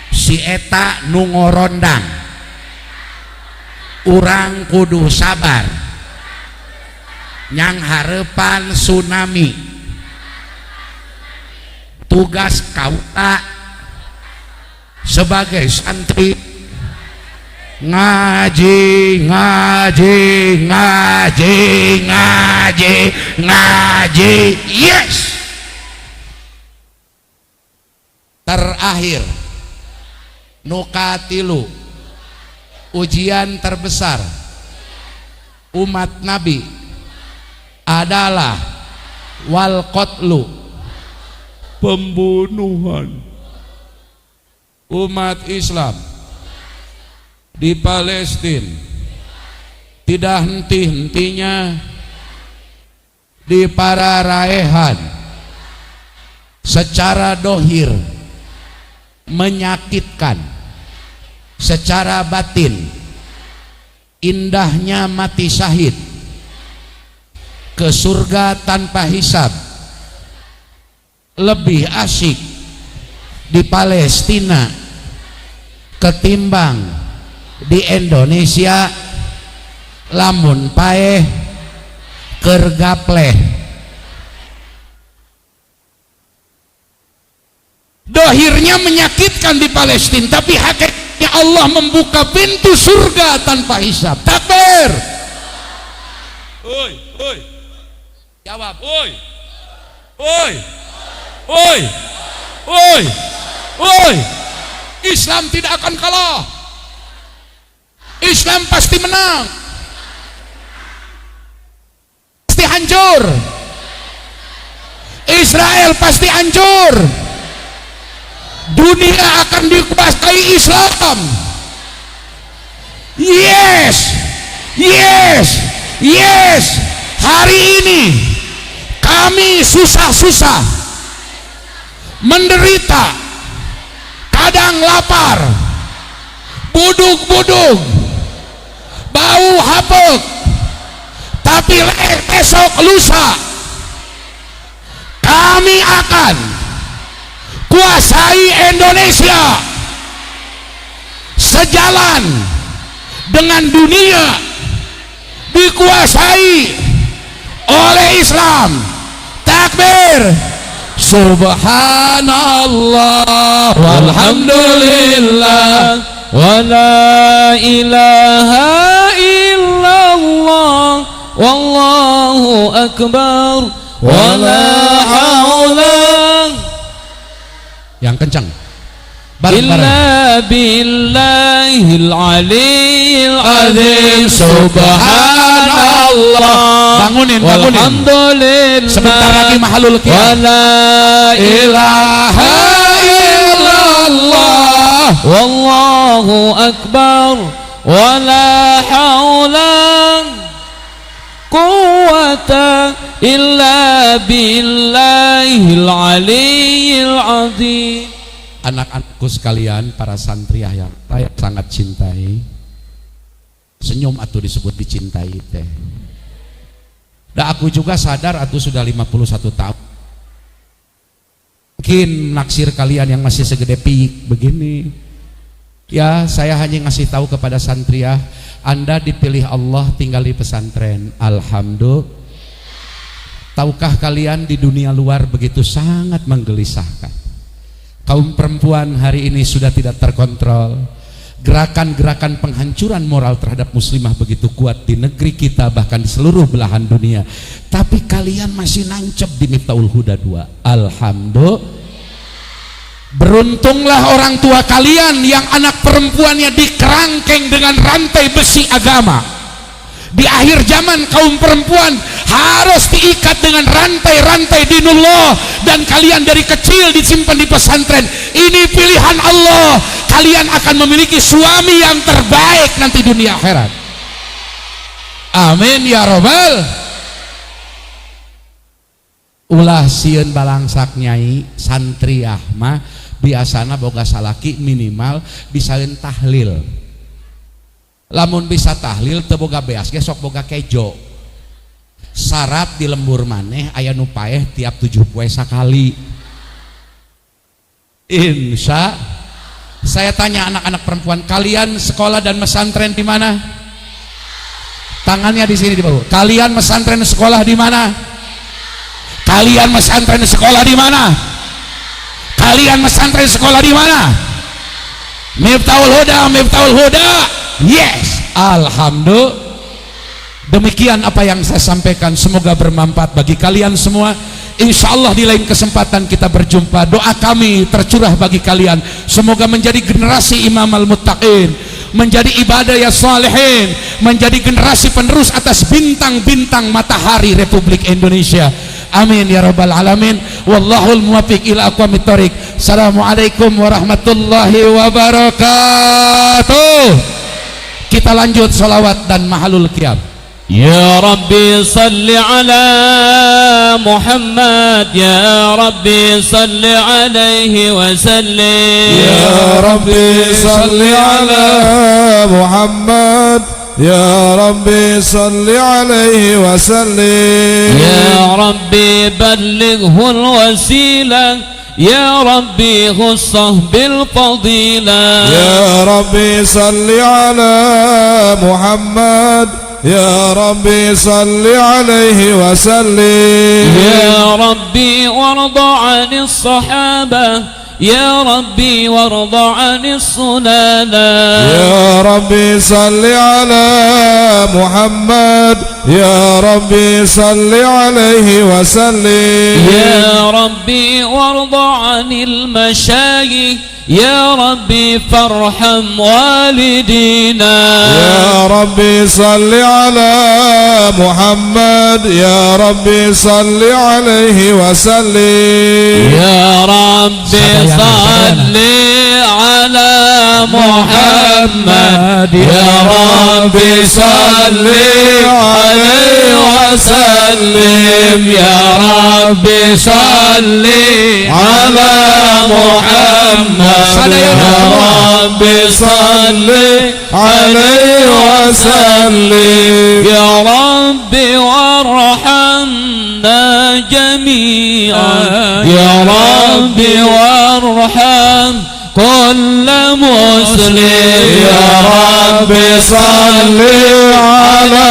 si eta nu ngorondang. Urang kudu sabar nyang hareupan tsunami. Tugas kaula sebagai santri ngaji, yes. terakhir nukatilu ujian terbesar umat Nabi adalah wal qatlu pembunuhan umat Islam di Palestina. Tidak henti-hentinya dipararaehan secara dohir, menyakitkan secara batin. Indahnya mati syahid ke surga tanpa hisab lebih asyik di Palestina ketimbang di Indonesia. Lamun paeh kergapleh dohirnya menyakitkan di Palestina, tapi hakikatnya Allah membuka pintu surga tanpa hisab. Takbir. Oi, oi. Jawab, oi. Oi. Oi. Oi. Oi. Islam tidak akan kalah. Islam pasti menang. Pasti hancur. Israel pasti hancur. Dunia akan dikuasai Islam. Yes, yes, yes. Hari ini kami susah-susah, menderita, kadang lapar, buduk-buduk, bau hapek, tapi besok lusa kami akan kuasai Indonesia sejalan dengan dunia dikuasai oleh Islam. Takbir. Subhanallah walhamdulillah wa la ilaha illallah wallahu akbar wa la haula. Yang kencang. Illa billahil aliyil azim. Subhanallah. Bangunin, bangunin. Walhamdulillah. Sebentar lagi mahalul qiyam. Wa la ilaha illallah wallahu akbar wa la haula quwwata illa billahil aliyil azim. Anak-anakku sekalian, para santriah yang saya sangat cintai, senyum atuh disebut dicintai teh. Dan aku juga sadar atuh sudah 51 tahun. Mungkin naksir kalian yang masih segede piik begini. Ya, saya hanya ngasih tahu kepada santriah, Anda dipilih Allah tinggal di pesantren. Alhamdulillah. Tahukah kalian di dunia luar begitu sangat menggelisahkan. Kaum perempuan hari ini sudah tidak terkontrol. Gerakan-gerakan penghancuran moral terhadap muslimah begitu kuat di negeri kita, bahkan di seluruh belahan dunia. Tapi kalian masih nancep di Miftahul Huda 2. Alhamdulillah. Beruntunglah orang tua kalian yang anak perempuannya dikerangkeng dengan rantai besi agama. Di akhir zaman kaum perempuan harus diikat dengan rantai-rantai dinullah, dan kalian dari kecil disimpan di pesantren. Ini pilihan Allah. Kalian akan memiliki suami yang terbaik nanti dunia akhirat. Amin ya robbal. Ulah sieun balangsak nyai santriah mah biasana boga salaki minimal bisaeun tahlil. Lamun bisa tahlil teu boga beas ge sok boga kejo. Syarat di lembur maneh aya nu paeh tiap 7 poe sakali. Insya. Saya tanya anak-anak perempuan, kalian sekolah dan pesantren di mana? Tangannya di sini di bawah. Kalian pesantren sekolah di mana? Kalian pesantren sekolah di mana? Kalian pesantren sekolah di mana? Miftahul Huda, Miftahul Huda. Yes, alhamdulillah. Demikian apa yang saya sampaikan, semoga bermanfaat bagi kalian semua. Insya Allah di lain kesempatan kita berjumpa. Doa kami tercurah bagi kalian, semoga menjadi generasi imam al-muttaqin, menjadi ibadah ya salihin, menjadi generasi penerus atas bintang-bintang matahari Republik Indonesia. Amin ya rabbal alamin. Wallahul muwaffiq ila aqwamit thoriq. Assalamualaikum warahmatullahi wabarakatuh. Kita lanjut salawat dan mahalul qiyam. Ya Rabbi salli ala Muhammad, Ya Rabbi salli alaihi wa sallim. Ya Rabbi salli ala Muhammad, Ya Rabbi salli alaihi wa sallim. Ya Rabbi ballighhu al-wasilah, Ya Rabbi khussah bil fadilah. Ya Rabbi salli ala Muhammad, Ya Rabbi salli alaihi wa sallim. Ya Rabbi warda 'anis sahabah, Ya Rabbi warda 'anis sunana. Ya Rabbi salli ala Muhammad, Ya Rabbi salli alaihi wa sallim. Ya Rabbi warda 'anil masyayikh, Ya Rabbi farham walidina. Ya Rabbi salli ala Muhammad, Ya Rabbi salli alaihi wa sallim. Ya Rabbi salli ala Muhammad, Ya Rabbi salli alaihi wa sallim. Ya Rabbi salli ala Muhammad, Ya Rabbi salli alaihi wa sallim. Ya Rabbi warhamna jami'an, Ya Rabbi warham kull muslim. Ya Rabbi salli ala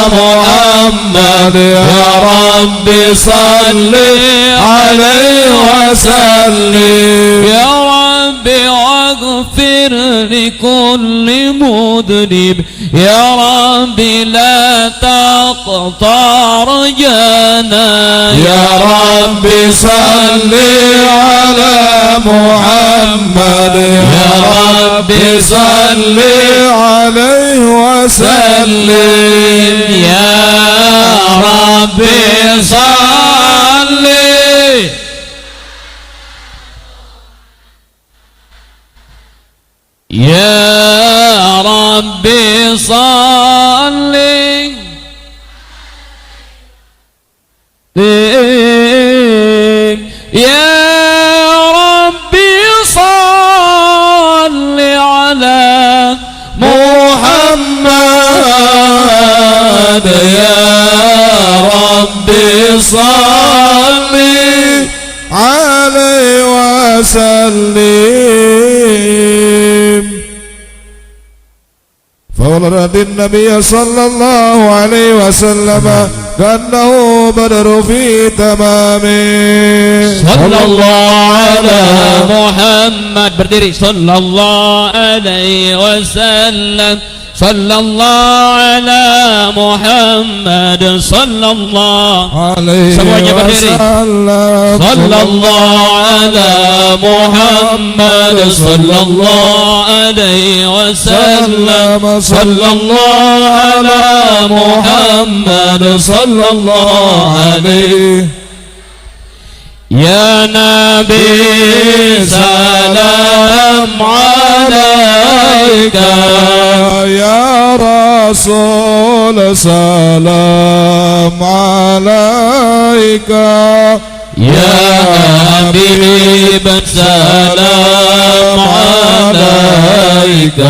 Muhammad, Ya Rabbi salli alaihi wa sallim. Ya Rabbi waghfir likulli mudnib, Ya Rabbi la taqta rajana. Ya Rabbi salli ala Muhammad, Ya Rabbi salli alaihi wa sallim. Ya Rabbi salli. Ya Rabbi salli. Ya Rabbi salli ala Muhammad, Ya Rabbi salli alaihi wa sallim. فولد النبي صلى الله عليه وسلم كأنه بدر في تمامه. Sallallahu ala Muhammad, berdiri. Sallallahu alaihi wasallam. Sallallahu ala Muhammad, sallallahu alaihi semuanya berdiri. Sallallahu ala Muhammad, sallallahu alaihi wasallam. Sallallahu ala Muhammad, sallallahu alaihi. Ya Nabi salam alaika, Ya Rasul salam alaika, Ya Habib salam alaika.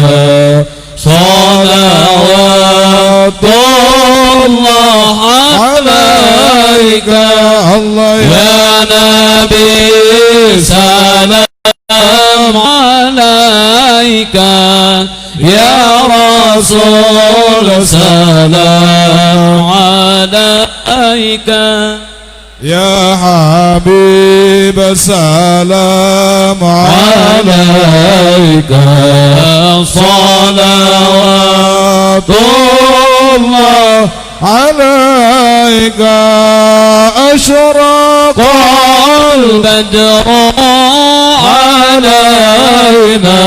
Salawatullah alaika, Allah Ya Nabi salam alaika, Ya Rasul salam alaika, Ya Habib salam alaika. Salawatullah عليك أشرق البدر علينا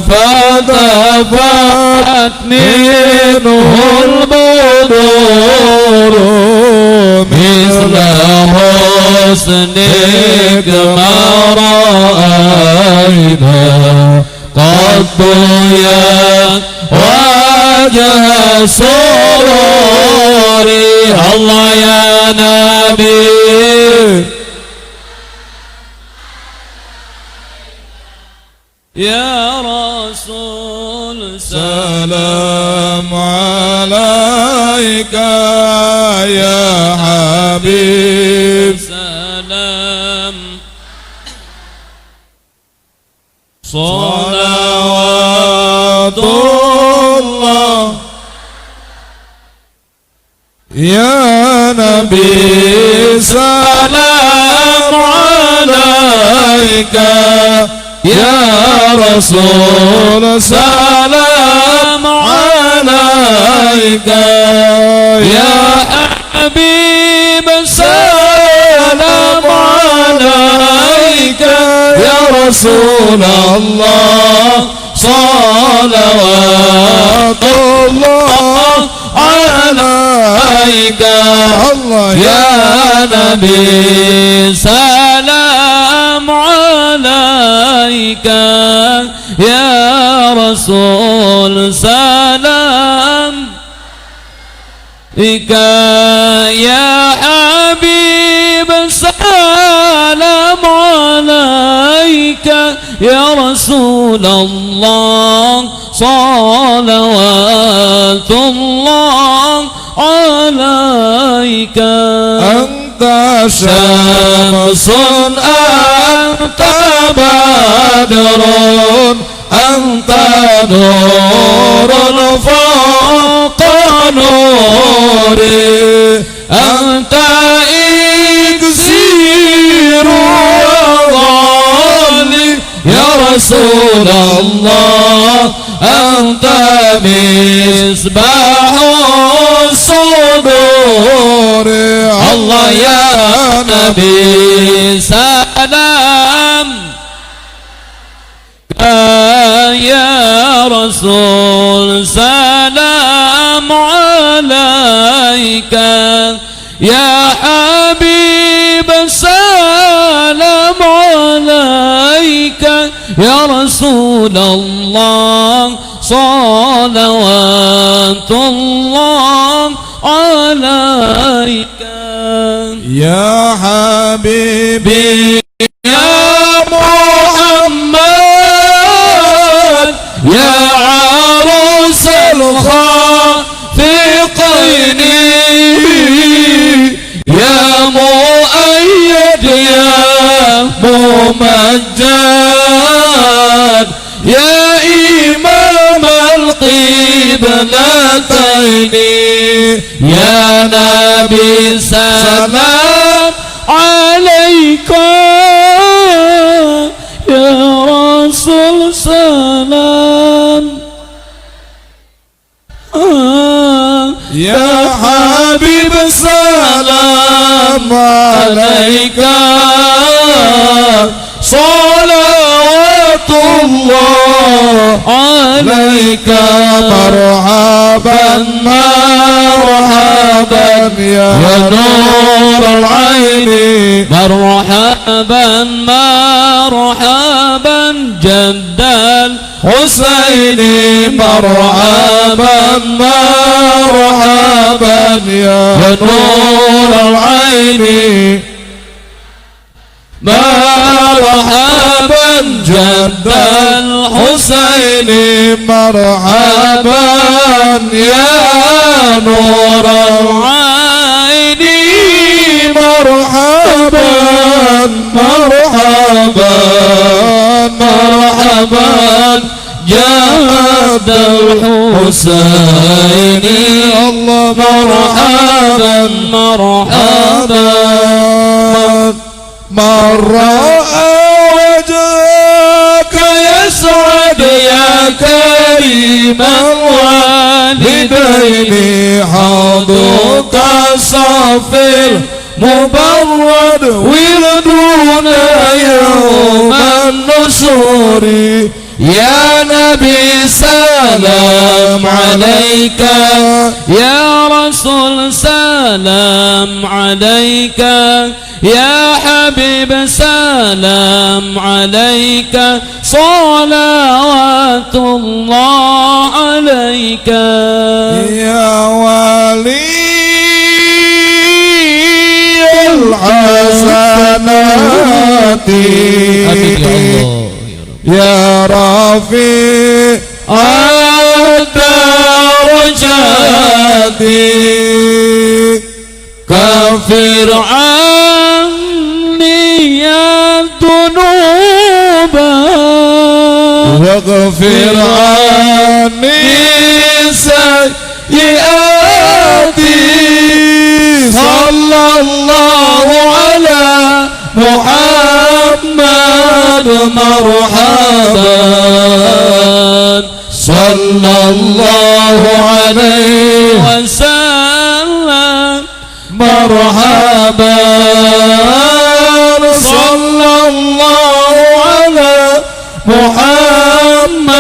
فتفات منه البدور مثل حسنك ما رأينا قط يا وجه سروري الله يا نبي يا رسول سلام عليك يا حبيب سلام صلوات الله يا نبي سلام عليك يا رسول سلام عليك يا حبيب سلام عليك يا رسول الله صلوات الله عليك الله يا نبي سلام عليك يا رسول سلام يا حبيب سلام عليك يا رسول الله صلوات الله عليك أنت شمس أنت بدر أنت نور فوق نوري أنت إكسير وظالي يا رسول الله أنت مصباح الصدور الله يا نبي سلام يا رسول سلام عليك يا حبيب سلام عليك يا رسول الله صلوات الله عليك يا حبيبي يا محمد يا عروس الخافقين يا مؤيد يا ممجد يا إمام القبلتين يا نبي سلام عليك يا رسول سلام يا حبيب سلام عليك صلوات الله عليك مرحبا مرحبا يا نور العين مرحبا مرحبا جد الحسين مرحبا مرحبا يا نور العين مرحبا جد الحسين مرحبا يا نور العين مرحبا مرحبا مرحبا جد الحسين الله مرحبا مرحبا من رأى وجهك يسعد يا كريم الوالي عيدين حوضك صافر مبرد وردنا يوم النشور يا نبي سلام عليك يا رسول سلام عليك يا حبيب سلام عليك صلوات الله عليك يا ولي الحسنات يا رفيع الدرجات كفر عني الذنوب واغفر عني سيئاتي صلى الله على محمد مرحبا صلى الله عليه وسلم مرحبا صلى الله على محمد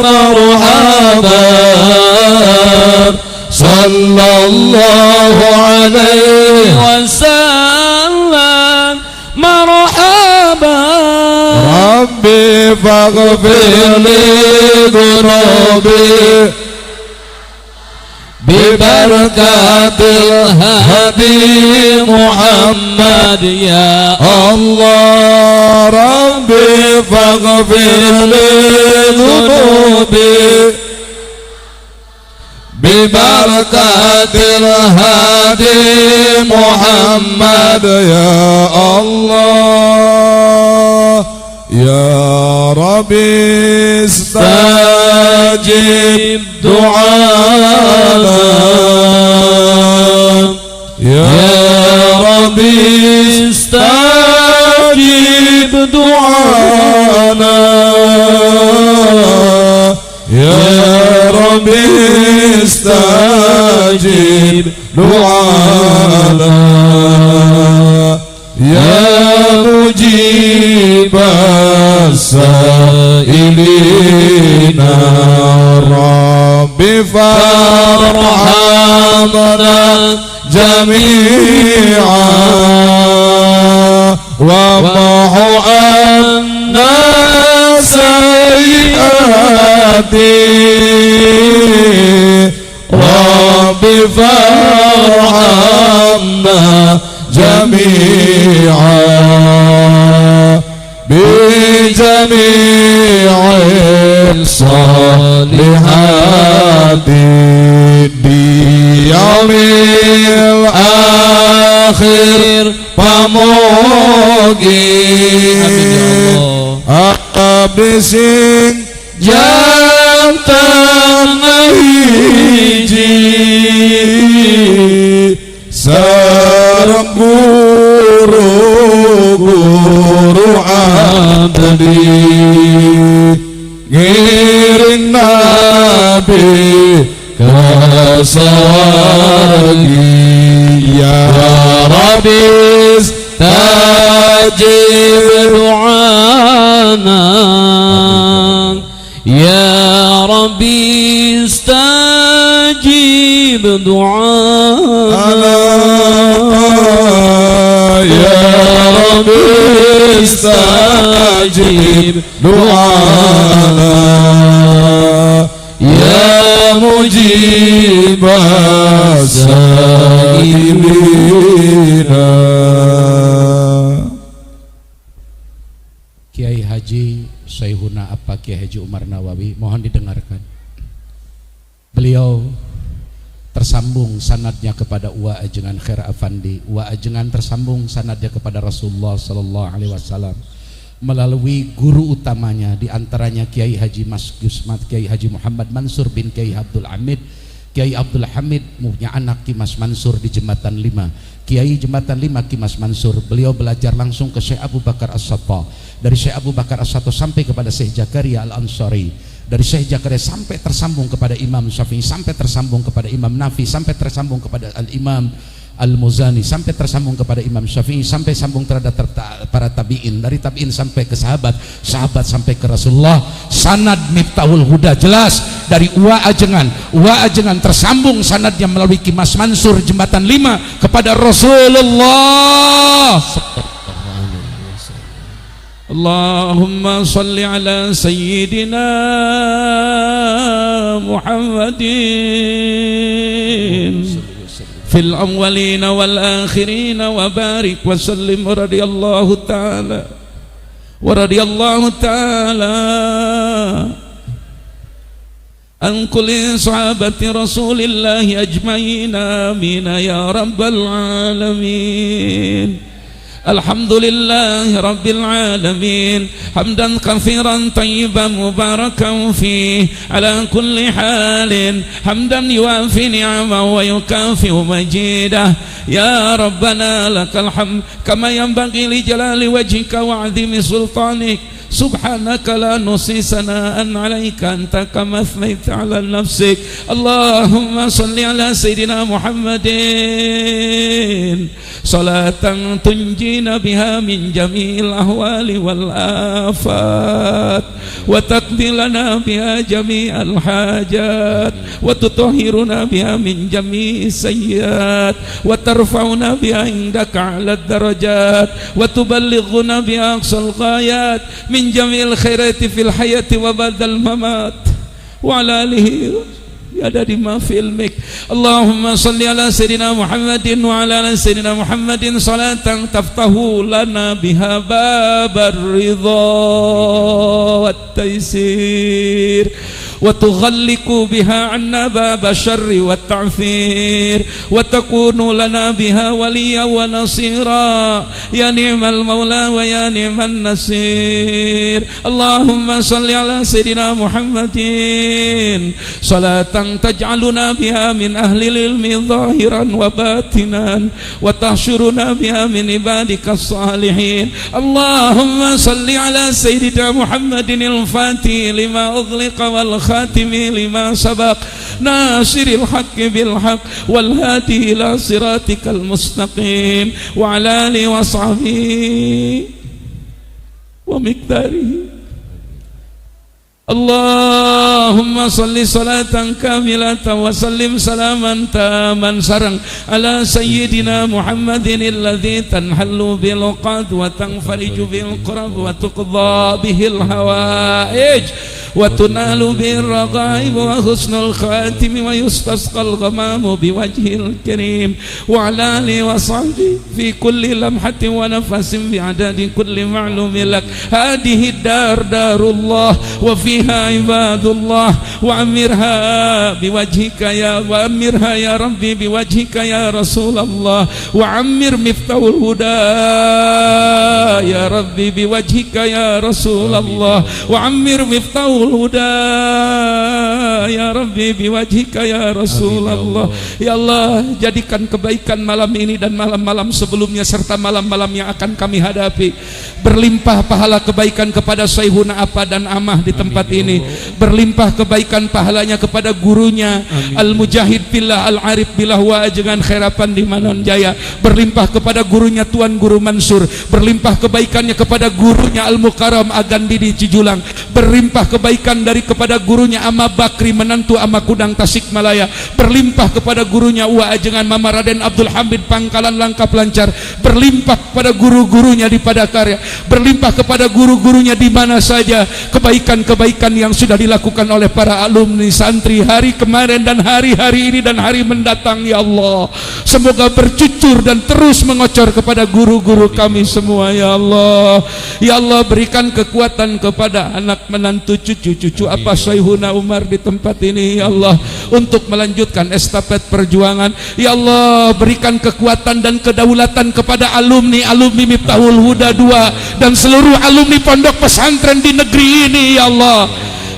مرحبا صلى الله عليه وسلم مرحبا ربي فاغفر لي ذنوبي ببركة الهدي محمد يا الله ربي فاغفر لي ذنوبي ببركة الهادي محمد يا الله يا ربي استجب دعانا يا ربي استجب دعانا يا ربي استجب دعانا يا مجيب السائلين رب فارحمنا جميعا وامحو عنا سيئاتي رب فارحمنا جميعا بجميع الصالحات بيوم الآخر pamogi abising jantan hiji sareng guru abdi ngiring nabi kasargi ya Rabbi tajib du'ana ya Rabbi istajib du'ana ya Rabbi istajib du'ana ya mujib as-sa'ilina. Kiai Haji Syaihuna apa Kiai Haji Umar Nawawi, mohon didengarkan. Beliau tersambung sanadnya kepada Uwa Ajengan Khair Afandi. Uwa Ajengan tersambung sanadnya kepada Rasulullah Sallallahu Alaihi Wasallam melalui guru utamanya, diantaranya Kiai Haji Mas Gusmat, Kiai Haji Muhammad Mansur bin Kiai Abdul Hamid. Kiai Abdul Hamid punya anak Ki Mas Mansur di Jembatan 5. Kiai Jembatan 5 Ki Mas Mansur, beliau belajar langsung ke Syekh Abu Bakar As-Satta. Dari Syekh Abu Bakar As-Satta sampai kepada Syekh Zakaria Al-Ansari. dari Syekh Zakaria sampai tersambung kepada Imam Syafi'i, sampai tersambung kepada Imam Nafi, sampai tersambung kepada Al-Imam Al-Muzani, sampai tersambung kepada Imam Syafi'i, sampai sambung terhadap para tabi'in, dari tabi'in sampai ke sahabat, sahabat sampai ke Rasulullah. Sanad Miftahul Huda jelas dari Uwa Ajengan tersambung sanadnya melalui Ki Mas Mansur jembatan 5 kepada Rasulullah. Allahumma salli ala sayyidina Muhammadin fil awwalina wal akhirina wa barik wa sallim wa radiyallahu ta'ala an kulli sahabati rasulillahi ajma'in amin ya rabbal alamin. Alhamdulillahi rabbil alamin hamdan katsiran tayyiban mubarakan fi ala kulli halin hamdan yuafi ni'amahu wa yukafi'u majidah ya rabbana lakal hamd kama yanbaghi li jalali wajhika wa 'azimi sultanik subhanaka la nusi sana'an 'alaika anta kama athnaita 'ala nafsik. Allahumma salli ala sayyidina Muhammadin salatan tunjina biha min jami'il ahwali wal afat wa taqdilana biha jami'al hajat wa tutahhiruna biha min jami'is sayyiat wa tarfa'una biha indaka 'ala darajat wa tuballighuna biha aqsal ghayat min jami'il khairati fil hayati wa ba'dal mamat wa 'ala alihi ada di mafilmik. Allahumma salli ala sayyidina Muhammadin wa ala sayyidina Muhammadin salatan taftahu lana biha babar ridha wat taysir wa tughalliqu biha 'anna baba syarri wat ta'thir wa takunu lana biha waliya wa nasira ya ni'mal maula wa ya ni'man nasir. Allahumma salli ala sayyidina Muhammadin salatan taj'aluna biha min ahli ilmi zahiran wa batinan wa tahsyuruna biha min ibadikas salihin. Allahumma salli ala sayyidina Muhammadin al-fatih lima ughliqa wal khatimi lima sabaq nasiril haqqi bil haqq wal hadi ila siratikal mustaqim wa ala alihi wa sahbihi wa miqdarihi. Allahumma salli salatan kamilatan wa sallim salaman taman sarang ala sayyidina Muhammadin alladhi tanhallu bil uqad wa tanfariju bil qurab wa tuqdha bihil hawaij wa tunalu bir raghaib wa husnul khatimi wa yustasqal ghamamu biwajhil karim wa ala alihi wa sahbihi fi kulli lamhatin wa nafasin bi adadi kulli ma'lumin lak. Hadhihi darullah wa fiha ibadullah wa amirha biwajhika ya wa amirha ya rabbi biwajhika ya rasulullah wa amir miftahul huda ya rabbi biwajhika ya rasulullah wa amir miftahul huda ya rabbi biwajhika ya rasulullah. Ya Allah, jadikan kebaikan malam ini dan malam-malam sebelumnya serta malam-malam yang akan kami hadapi berlimpah pahala kebaikan kepada Syekhuna Apa dan Amah di tempat ini, berlimpah kebaikan pahalanya kepada gurunya Al-Mujahid Billah Al-Arif Billah wa Ajengan Khairapan di Manon Jaya, berlimpah kepada gurunya Tuan Guru Mansur, berlimpah kebaikannya kepada gurunya Al-Mukarram Agandi di Cijulang, berlimpah kebaikan dari kepada gurunya Ama Bakri menantu Ama Kudang Tasikmalaya, berlimpah kepada gurunya Uwa Ajengan Mama Raden Abdul Hamid Pangkalan Langkap Lancar, berlimpah kepada guru-gurunya di Padakarya, berlimpah kepada guru-gurunya di mana saja. Kebaikan-kebaikan yang sudah dilakukan oleh para alumni santri hari kemarin dan hari-hari ini dan hari mendatang, ya Allah, semoga bercucur dan terus mengocor kepada guru-guru kami semua, ya Allah. Ya Allah, berikan kekuatan kepada anak menantu cucu-cucu apa Syekhuna Umar di tempat ini, ya Allah, untuk melanjutkan estafet perjuangan. Ya Allah, berikan kekuatan dan kedaulatan kepada alumni Miftahul Huda 2 dan seluruh alumni pondok pesantren di negeri ini, ya Allah.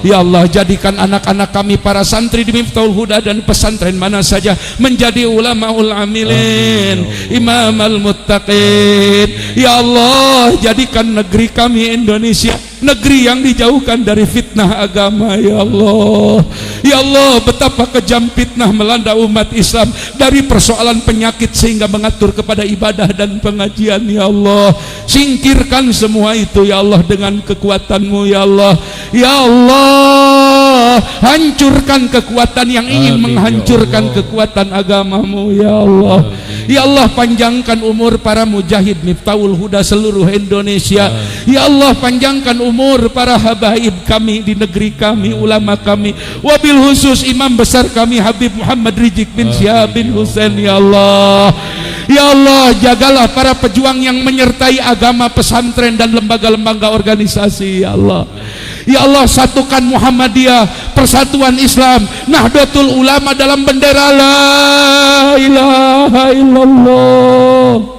Ya Allah, jadikan anak-anak kami para santri di Miftahul Huda dan pesantren mana saja menjadi ulamaul amilin, imamal muttaqin. Ya Allah, jadikan negeri kami Indonesia negeri yang dijauhkan dari fitnah agama. Ya Allah, ya Allah, betapa kejam fitnah melanda umat Islam dari persoalan penyakit sehingga mengatur kepada ibadah dan pengajian. Ya Allah, singkirkan semua itu ya Allah dengan kekuatan-Mu. Ya Allah, ya Allah, hancurkan kekuatan yang ingin menghancurkan kekuatan agama-Mu. Ya Allah, ya Allah, panjangkan umur para mujahid Miftahul Huda seluruh Indonesia. Ya Allah, panjangkan umur para habaib kami di negeri kami, ulama kami, wabil khusus imam besar kami Habib Muhammad Rizik bin Syihab bin Husain. Ya Allah, ya Allah, jagalah para pejuang yang menyertai agama, pesantren dan lembaga-lembaga organisasi. Ya Allah, ya Allah, satukan Muhammadiyah, Persatuan Islam, Nahdlatul Ulama dalam bendera la ilaha illallah.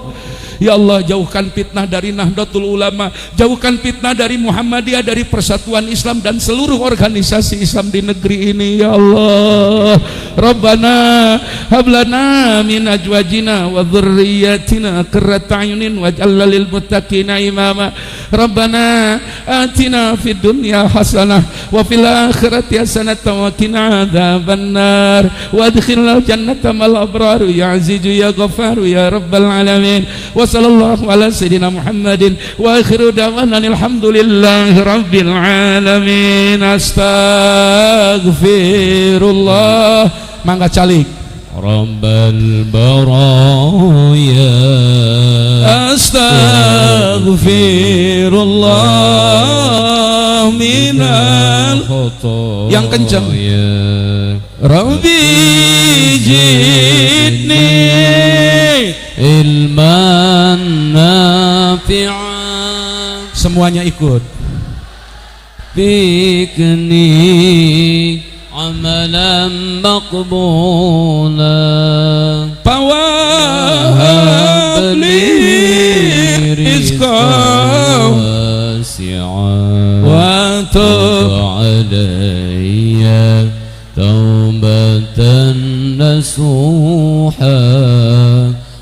Ya Allah, jauhkan fitnah dari Nahdlatul Ulama, jauhkan fitnah dari Muhammadiyah, dari Persatuan Islam dan seluruh organisasi Islam di negeri ini. Ya Allah, Rabbana hablana min azwajina wa dhurriyyatina qurrata a'yunin waj'alna lil muttaqina imama. Rabbana atina fid dunya hasanah wa fil akhirati hasanah wa qina adzabannar wa adkhilna jannata mal abrar ya azizu ya ghaffar ya rabbal alamin. Sallallahu ala sayyidina Muhammadin wa akhiru da'wana alhamdulillahi rabbil alamin. Astaghfirullah. Mangga calik. Rabbal baraya astaghfirullah minal khata. Yang kencang. Rabbi jidni ilman nafi'an. Semuanya ikut. Bikni amalan maqbula Fawahabli rizqan wasi'an wa tub alayya taubatan nasuha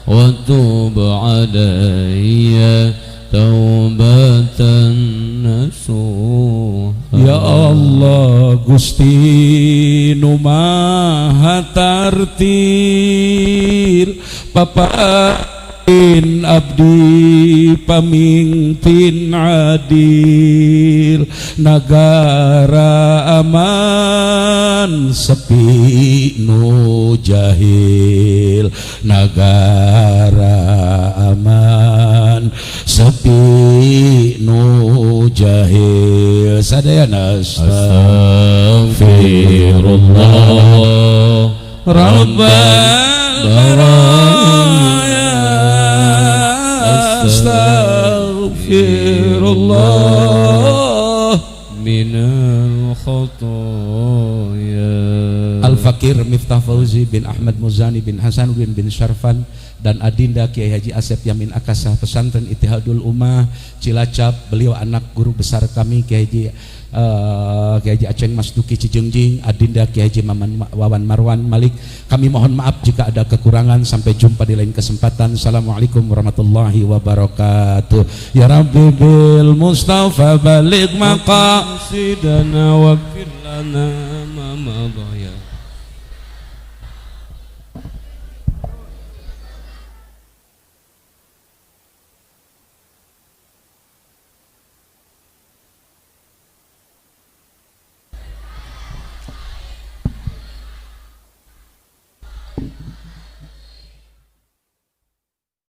wa tub alayya taubatan nasuha. Ya Allah, Gusti nu Maha Tartil, papain abdi pamimpin adil, nagara aman sepi nu jahil, nagara aman sepi nu jahil. Sadayana astaghfirullah Rabbal baraya astaghfirullah minal khotoya. Al-Fakir Miftah Fauzi bin Ahmad Muzani bin Hasanuddin bin Syarfan dan Adinda Kiai Haji Asep Yamin Akasa Pesantren Ittihadul Ummah Cilacap. Beliau anak guru besar kami Kiai Haji Aceng Mas Duki Cijengjing, Adinda Kiai Haji Wawan Marwan Malik. Kami mohon maaf jika ada kekurangan. Sampai jumpa di lain kesempatan. Assalamualaikum warahmatullahi wabarakatuh. Ya Rabbi bil Mustafa balik maqasidana waghfir lana ma madha.